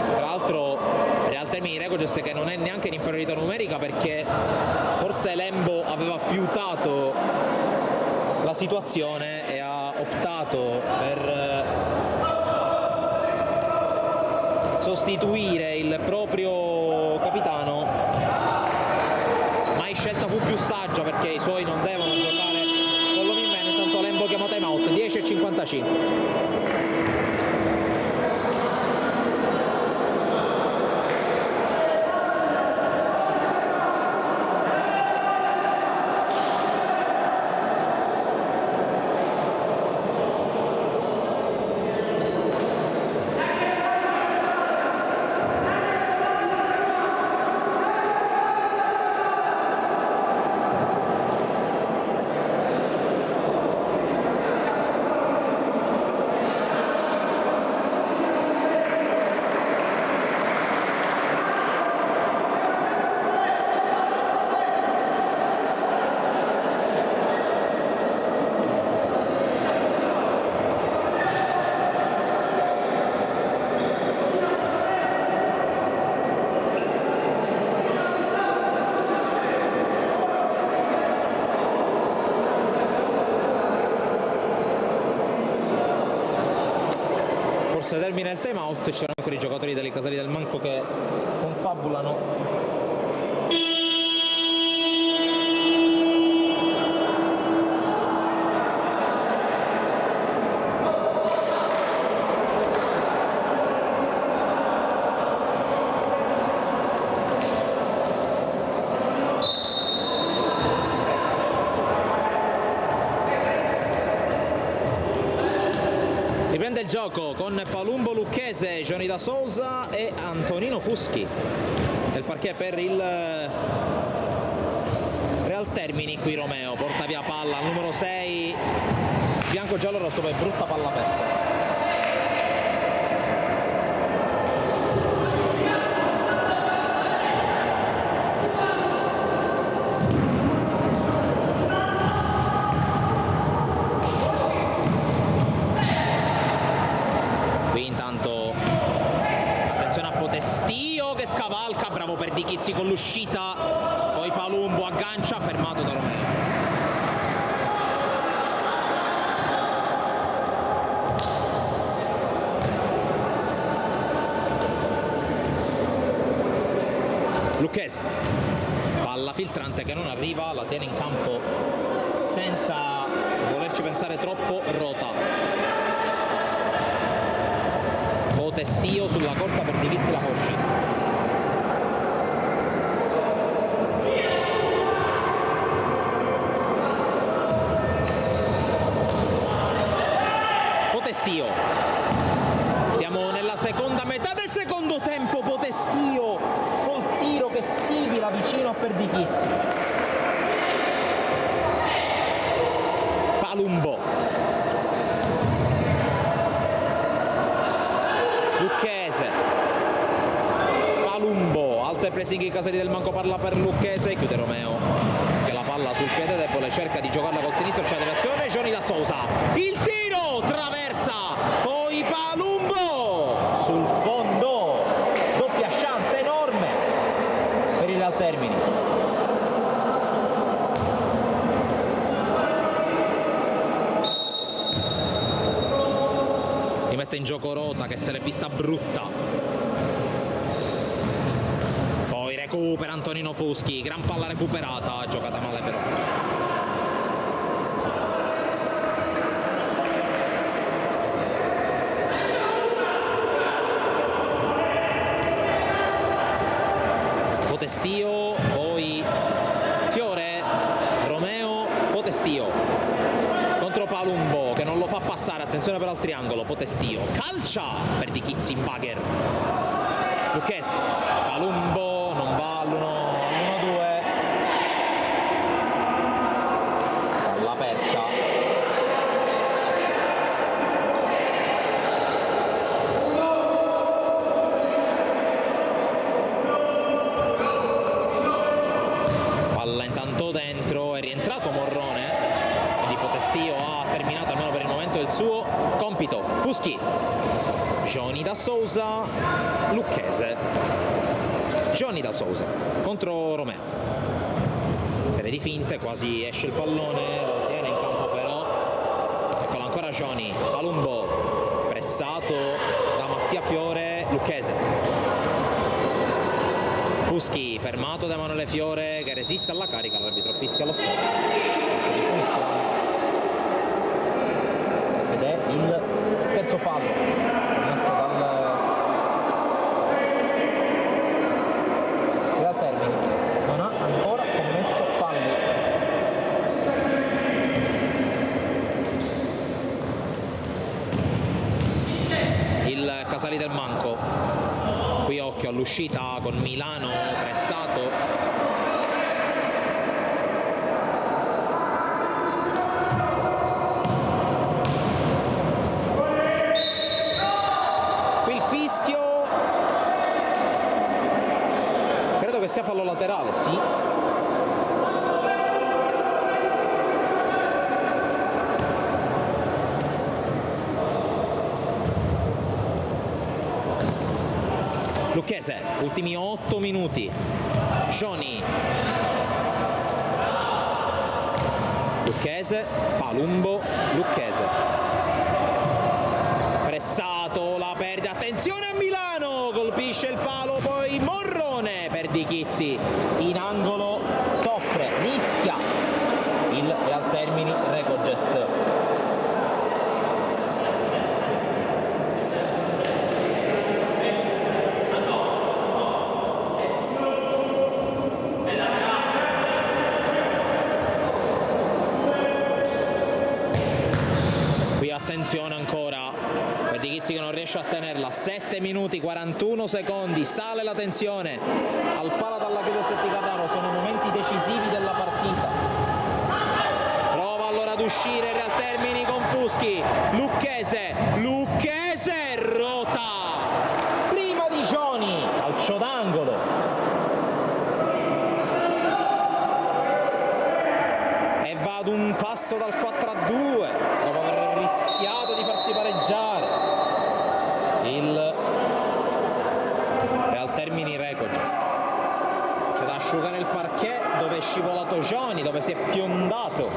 A: tra l'altro Real Termini Recogest che non è neanche in inferiorità numerica, perché forse Lembo aveva fiutato la situazione e ha optato per sostituire il proprio capitano, ma in scelta fu più saggia perché i suoi non devono giocare con l'uomo in meno. Intanto Lembo chiama time out, 10:55. Forse termina il time out, c'erano ancora i giocatori delle Casali del Manco che confabulano. Riprende il gioco con Palumbo Lucchese, Johnny da Sousa e Antonino Fuschi nel parquet per il Real Termini. Qui Romeo porta via palla al numero 6, bianco giallo rosso, per brutta palla persa. Potestio che scavalca, bravo per Di Chizzi con l'uscita, poi Palumbo aggancia, fermato da Romeo. Lucchese, palla filtrante che non arriva, la tiene in campo senza volerci pensare troppo, Rota. Potestio sulla corsa per Di Chizzi, la Fosci. Potestio. Siamo nella seconda metà del secondo tempo. Potestio col tiro che sibila vicino a per Di Chizzi. Palumbo. Lucchese, Palumbo, alza il pressing in Casali del Manco, parla per Lucchese, chiude Romeo che la palla sul piede debole cerca di giocarla col sinistro, c'è deviazione, Johnny da Sousa, il tiro, traversa, poi Palumbo sul fondo, Termini. Rimette in gioco Rota che se l'è vista brutta. Poi recupera Antonino Fuschi, gran palla recuperata, giocata male però. Potestio, poi Fiore, Romeo, Potestio contro Palumbo che non lo fa passare, attenzione però al triangolo, Potestio, calcia per Di Chizzi in bagger, Lucchese, Palumbo, non va all'1-2, palla persa. Palla intanto dentro, è rientrato Morrone, quindi Potestio ha terminato almeno per il momento il suo compito. Fuschi, Johnny da Sousa, Lucchese, Johnny da Sousa contro Romeo, serie di finte, quasi esce il pallone, lo tiene in campo però, eccolo ancora Johnny, Palumbo, pressato da Mattia Fiore, Lucchese. Fuschi fermato da Emanuele Fiore che resiste alla carica, l'arbitro fischia lo stesso. Ed è il terzo fallo messo dal Termini. Non ha ancora commesso falli. Il Casali del Manco. Qui occhio all'uscita con Milano pressato. Qui il fischio. Credo che sia fallo laterale, sì. Lucchese, ultimi 8 minuti. Johnny. Lucchese, Palumbo, Lucchese. Pressato, la perde, attenzione a Milano, colpisce il palo, poi Morrone per Di Chizzi. In angolo, soffre, rischia il Real Termini Recogest. Attenzione ancora per Di Chizzi che non riesce a tenerla, 7 minuti 41 secondi, sale la tensione al pala dalla chiesa Setti Carraro, sono momenti decisivi della partita. Prova allora ad uscire il Real Termini con Fuschi, Lucchese, Rota prima di Johnny, calcio d'angolo. E va ad un passo dal 4-2 dopo aver rischiato di farsi pareggiare il Real Termini Recogest. C'è da asciugare il parquet dove è scivolato Johnny, dove si è fiondato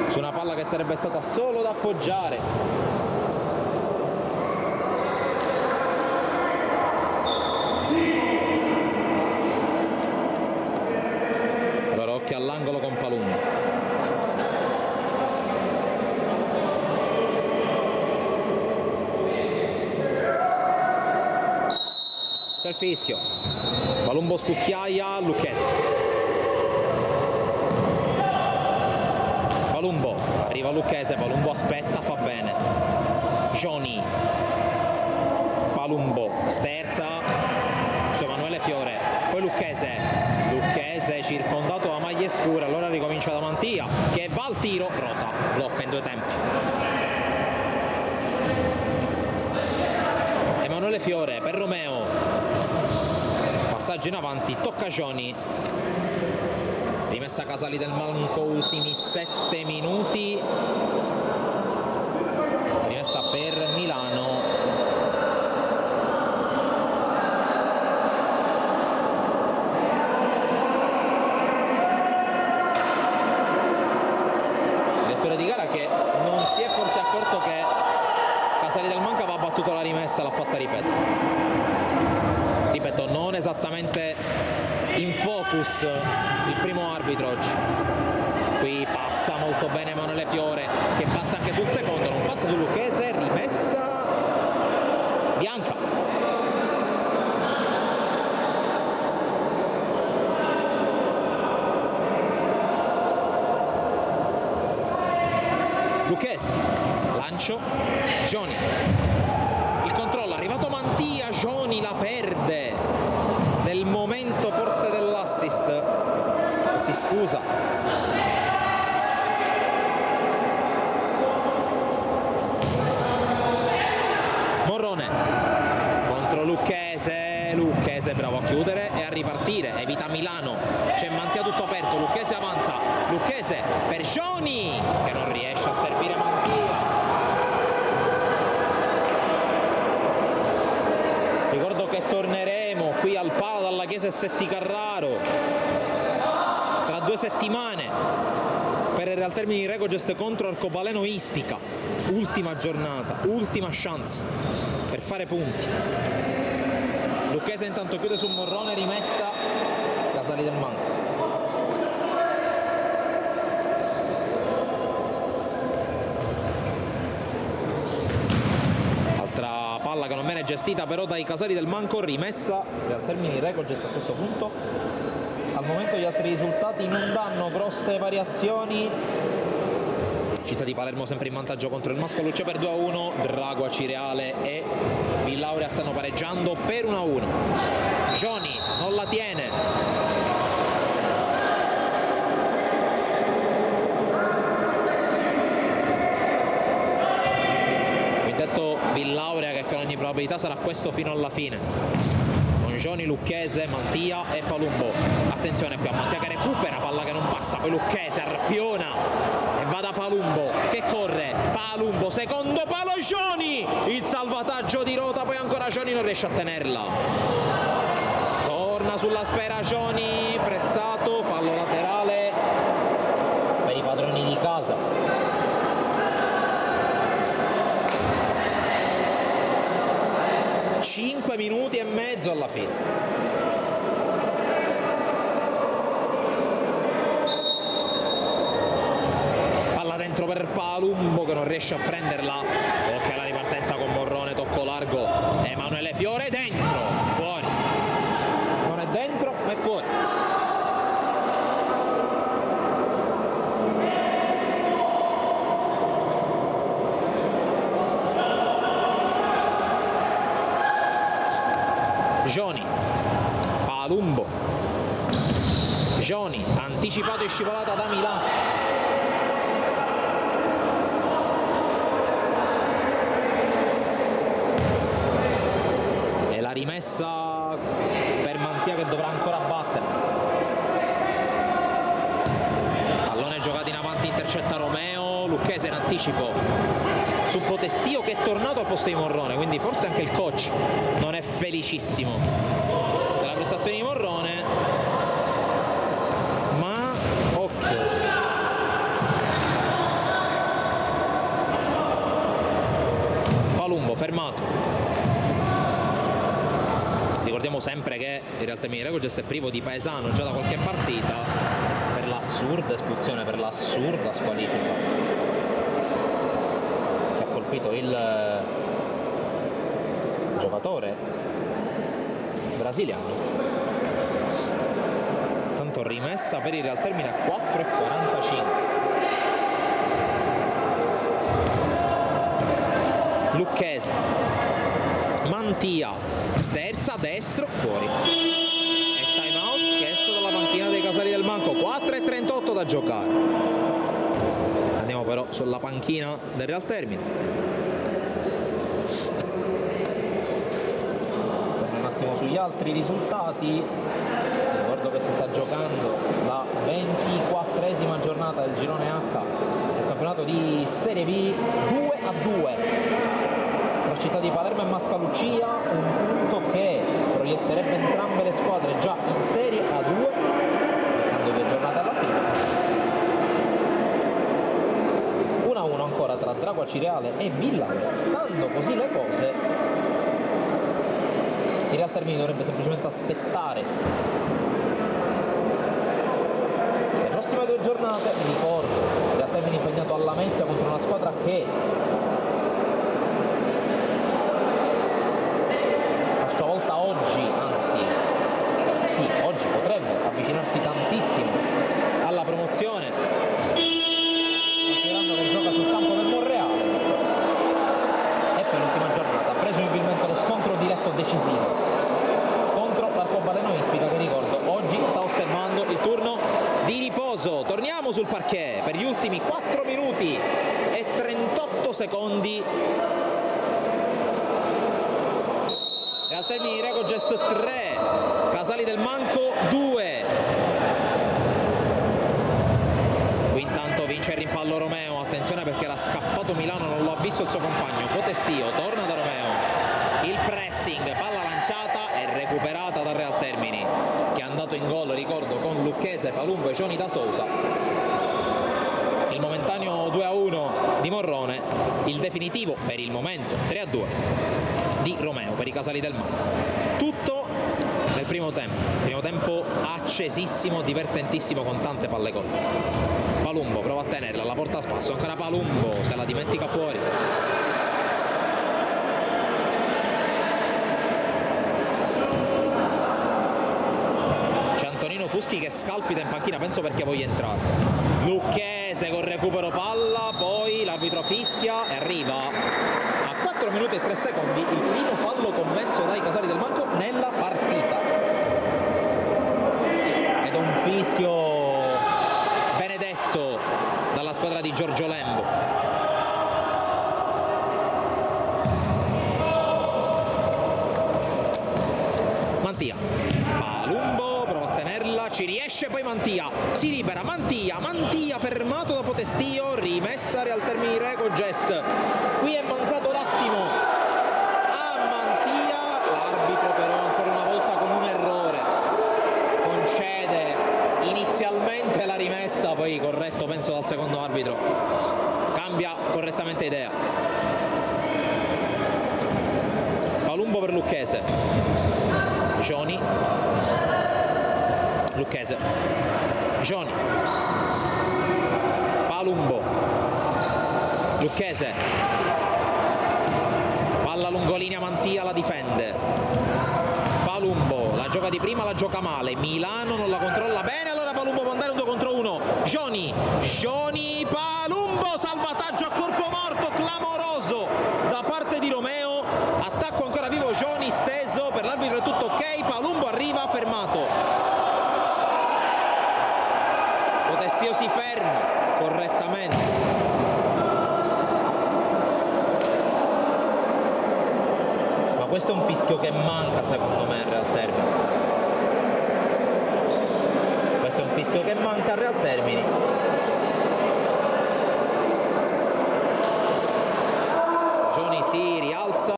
A: su una palla che sarebbe stata solo da appoggiare. Allora occhio all'angolo con Palumbo. C'è il fischio. Palumbo scucchiaia, Lucchese. Palumbo, arriva Lucchese, Palumbo aspetta, fa bene. Johnny. Palumbo, sterza su Emanuele Fiore. Poi Lucchese circondato da maglie scure, allora ricomincia da Mantia che va al tiro, Rota, blocca in 2 tempi. Emanuele Fiore per Romeo, passaggio in avanti, tocca Johnny, rimessa Casali del Manco, ultimi 7 minuti, rimessa per Milano. che non si è forse accorto che Casali del Manca aveva battuto la rimessa e l'ha fatta ripetere. Ripeto, non esattamente in focus il primo arbitro oggi. Qui passa molto bene Emanuele Fiore, che passa anche sul secondo, non passa sul Lucchese, rimessa bianca. Lucchese, lancio, Joni, il controllo, è arrivato Mantia, Joni la perde nel momento forse dell'assist, si scusa. Morrone contro Lucchese, Lucchese bravo a chiudere e a ripartire, evita Milano, c'è Mantia tutto aperto, Lucchese avanza, Lucchese per Joni che non riesce a servire Mantia. Ricordo che torneremo qui al Pala dalla Chiesa Setti Carraro tra 2 settimane per il Real Termini Recogest contro Arcobaleno Ispica, ultima giornata, ultima chance per fare punti. Lucchese intanto chiude su Morrone, rimessa Casali del Manca. Altra palla che non viene gestita però dai Casali del Manco, rimessa Real Termini Recogest a questo punto. Al momento gli altri risultati non danno grosse variazioni. Città di Palermo sempre in vantaggio contro il Mascaluccio per 2-1, Dragua, Cireale e Villauria stanno pareggiando per 1-1. Joni non la tiene. Quintetto Villauria che con ogni probabilità sarà questo fino alla fine. Joni, Lucchese, Mantia e Palumbo. Attenzione qui a Mantia che recupera, palla che non passa, poi Lucchese arpiona e va da Palumbo che corre, Palumbo, secondo palo, Joni, il salvataggio di Rota, poi ancora Joni non riesce a tenerla. Torna sulla sfera Joni, pressato, fallo laterale per i padroni di casa. 5 minuti e mezzo alla fine. Palla dentro per Palumbo che non riesce a prenderla. Ok, la ripartenza con Morrone, tocco largo. Emanuele Fiore dentro, fuori. Non è dentro, ma è fuori. Joni, Palumbo, Joni, anticipato e scivolata da Milano. E la rimessa per Mantia che dovrà ancora battere. Pallone giocato in avanti, intercetta Romeo, Lucchese in anticipo su Potestio che è tornato al posto di Morrone, quindi forse anche il coach non è felicissimo della prestazione di Morrone, ma occhio. Palumbo fermato. Ricordiamo sempre che il Real Termini Recogest è privo di Paesano già da qualche partita per l'assurda espulsione, per l'assurda squalifica il giocatore brasiliano. Tanto rimessa per il Real Termini a 4,45. Lucchese, Mantia, sterza, destro, fuori. E time out chiesto dalla panchina dei Casali del Manco, 4,38 da giocare. Andiamo però sulla panchina del Real Termini. Un attimo sugli altri risultati. Ricordo che si sta giocando la 24esima giornata del girone H del campionato di Serie B, 2-2 tra Città di Palermo e Mascalucia, un punto che proietterebbe entrambe le squadre già in Serie A2, restando 2 giornate alla fine. 1-1 ancora tra Drago Cireale e Villale. Stando così le cose, il Real Termini dovrebbe semplicemente aspettare le prossime 2 giornate. Vi ricordo, il Real Termini impegnato alla Lamezia contro una squadra che a sua volta oggi, anzi sì, oggi potrebbe avvicinarsi tantissimo alla promozione, considerando che gioca sul campo del Monreale, e per l'ultima giornata presumibilmente lo scontro diretto decisivo contro l'Arcobaleno Ispica, che ricordo oggi sta osservando il turno di riposo. Torniamo sul parquet per gli ultimi 4 minuti e 38 secondi. Real Termini Recogest 3, Casali del Manco 2. Qui intanto vince il rimpallo Romeo, attenzione perché era scappato Milano, non lo ha visto il suo compagno. Potestio torna da Romeo, il pressing, palla lanciata e recuperata dal Real Termini, che è andato in gol, ricordo, con Lucchese, Palumbo e Johnny da Sousa. Il momentaneo 2-1 di Morrone, il definitivo per il momento 3-2 di Romeo per i Casali del Manco. Tutto nel primo tempo accesissimo, divertentissimo, con tante palle gol. Palumbo prova a tenerla, la porta a spasso, ancora Palumbo, se la dimentica fuori. C'è Antonino Fuschi che scalpita in panchina, penso perché voglia entrare. Lucchese con recupero palla, poi l'arbitro fischia e arriva a 4 minuti e 3 secondi il primo fallo commesso dai Casali del Manco nella partita. Ed un fischio benedetto dalla squadra di Giorgio Lembo. Mantia, Palumbo prova a tenerla, ci riesce, poi Mantia si libera, Mantia fermato da Potestio, rimessa Real Termini Recogest. Qui è mancato l'attimo a Mantia, l'arbitro però ancora una volta con un errore concede inizialmente la rimessa, poi corretto penso dal secondo arbitro, cambia correttamente idea. Palumbo per Lucchese, Johnny, Lucchese, Johnny, Palumbo, Lucchese, palla lungolinea, Mantia la difende, Palumbo la gioca di prima, la gioca male, Milano non la controlla bene, allora Palumbo può andare un 2 contro 1, Johnny, Palumbo, salvataggio a corpo morto clamoroso da parte di Romeo, attacco ancora vivo, Johnny steso, per l'arbitro è tutto ok, Palumbo arriva, fermato. Potestio si ferma correttamente. Ma questo è un fischio che manca secondo me al Real Termini. Questo è un fischio che manca al Real Termini. Johnny si rialza.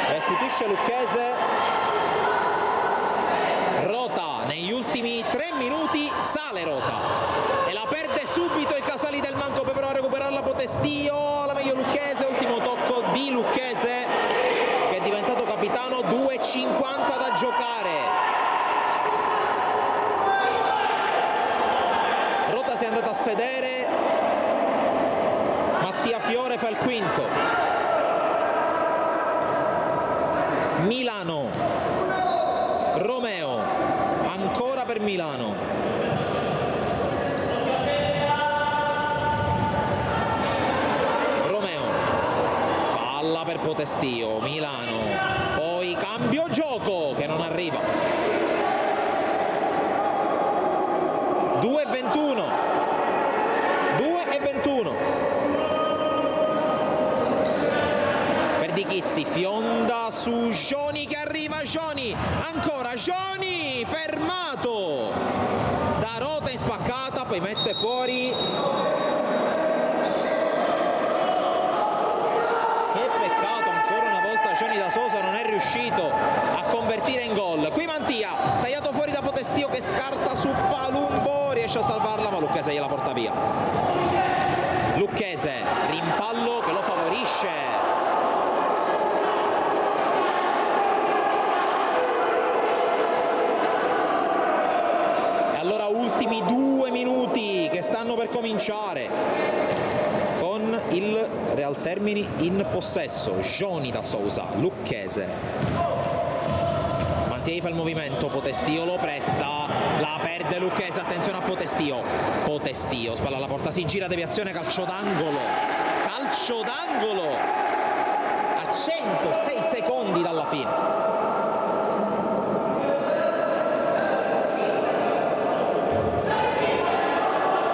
A: Restituisce Lucchese. Rota negli ultimi 3 minuti, sale Rota e la perde subito il Casali del Manco per provare a recuperarla Potestio, la meglio Lucchese, ultimo tocco di Lucchese che è diventato capitano, 2,50 da giocare. Rota si è andata a sedere, Mattia Fiore fa il quinto. Milano, Romeo, ancora per Milano. Romeo, palla per Potestio, Milano, poi cambio gioco che non arriva. 2,21. 2,21. Di Chizzi, fionda su Johnny che arriva, Johnny, ancora Johnny, fermato da Rota in spaccata, poi mette fuori. Che peccato, ancora una volta Johnny da Sosa non è riuscito a convertire in gol. Qui Mantia, tagliato fuori da Potestio che scarta su Palumbo, riesce a salvarla ma Lucchese gliela porta via. Lucchese, rimpallo che lo favorisce. E allora ultimi 2 minuti che stanno per cominciare, con il Real Termini in possesso. Johnny da Sousa, Lucchese, Mantia fa il movimento, Potestio lo pressa, la perde Lucchese, attenzione a Potestio, Potestio spalla alla porta, si gira, deviazione, calcio d'angolo a 106 secondi dalla fine.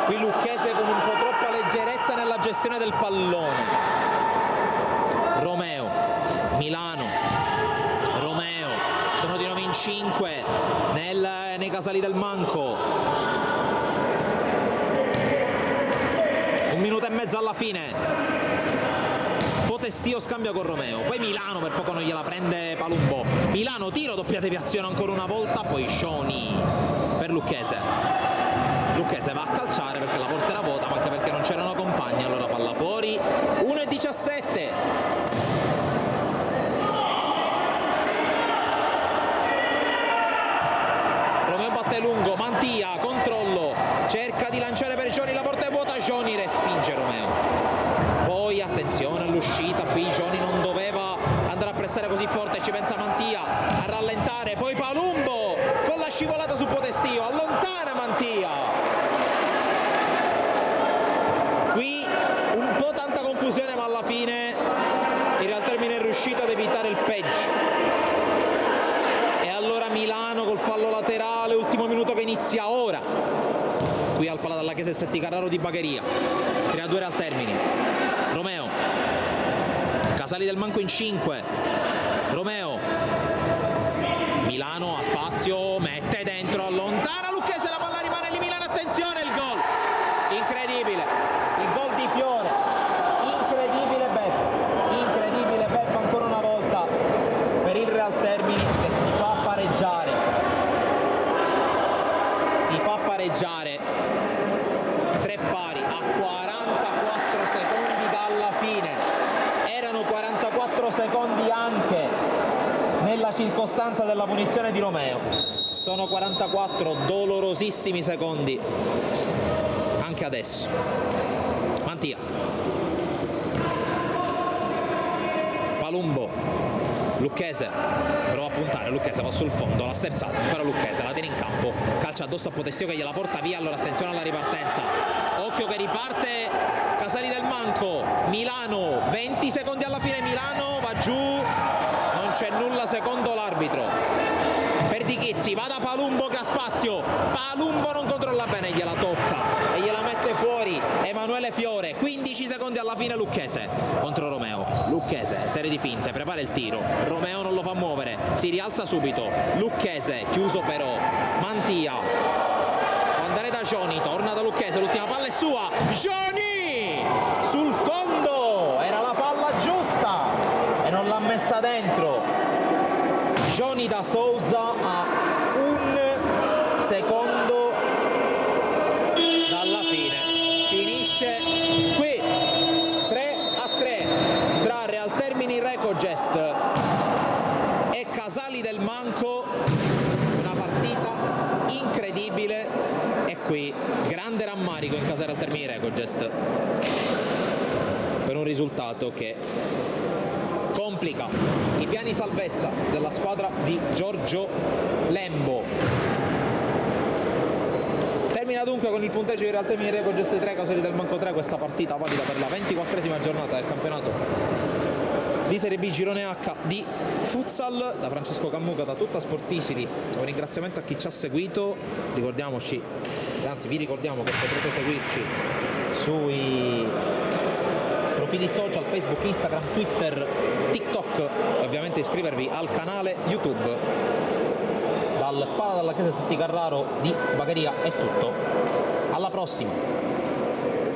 A: Qui Lucchese con un po' troppa leggerezza nella gestione del pallone. Romeo, Milano, Romeo, sono di nuovo in 5 nei Casali del Manco. 1 minuto e mezzo alla fine. Potestio scambia con Romeo, poi Milano per poco non gliela prende Palumbo. Milano, tiro, doppia deviazione ancora una volta, poi Johnny per Lucchese. Lucchese va a calciare perché la porta era vuota, ma anche perché non c'erano compagni, allora palla fuori. 1:17. Romeo batte lungo, Mantia, controllo, cerca di lanciare per Johnny, la porta è vuota, Johnny respinge Romeo. Poi attenzione all'uscita, qui Johnny non doveva andare a pressare così forte, ci pensa Mantia a rallentare, poi Palumbo con la scivolata su Potestio, allontana Mantia. Qui un po' tanta confusione, ma alla fine il Real Termine è riuscito ad evitare il peggio. E allora Milano col fallo laterale, ultimo minuto che inizia ora. Qui al palla dalla Chiesa Setti Carraro di Bagheria. 3-2 Real Termine. Romeo. Casali del Manco in 5. Romeo. Milano a spazio, mette dentro, allontana Lucchese, la palla rimane lì, Milano, attenzione, il gol. Incredibile. Il gol di Fiore, incredibile Beff ancora una volta per il Real Termini che si fa pareggiare, 3 pari a 44 secondi dalla fine, erano 44 secondi anche nella circostanza della punizione di Romeo, sono 44 dolorosissimi secondi anche adesso. Mantia, Palumbo, Lucchese prova a puntare, Lucchese va sul fondo, la sterzata, ancora Lucchese, la tiene in campo, calcia addosso a Potestio che gliela porta via, allora attenzione alla ripartenza, occhio che riparte Casali del Manco, Milano, 20 secondi alla fine, Milano va giù, non c'è nulla secondo l'arbitro. Per Di Chizzi, va da Palumbo che ha spazio, Palumbo non controlla bene, gliela tocca e gliela mette fuori Emanuele Fiore. 15 secondi alla fine, Lucchese contro Romeo, Lucchese serie di finte, prepara il tiro, Romeo non lo fa muovere, si rialza subito, Lucchese chiuso però, Mantia può andare da Johnny, torna da Lucchese, l'ultima palla è sua, Johnny sul fondo, era la palla giusta e non l'ha messa dentro. Johnny da Sousa a 1 secondo dalla fine, finisce qui 3-3 tra Real Termini Recogest e Casali del Manco, una partita incredibile e qui grande rammarico in casa Real Termini Recogest per un risultato che complica i piani salvezza della squadra di Giorgio Lembo. Termina dunque con il punteggio di Real Termini Recogest 3, Casali del Manco 3, questa partita valida per la 24esima giornata del campionato di Serie B Girone H di futsal. Da Francesco Cammuca, da tutta Sporticili, un ringraziamento a chi ci ha seguito, ricordiamoci, anzi vi ricordiamo che potrete seguirci sui profili social Facebook, Instagram, Twitter, TikTok e ovviamente iscrivervi al canale YouTube. Dal Pala dalla Chiesa Setti Carraro di Bagheria è tutto, alla prossima!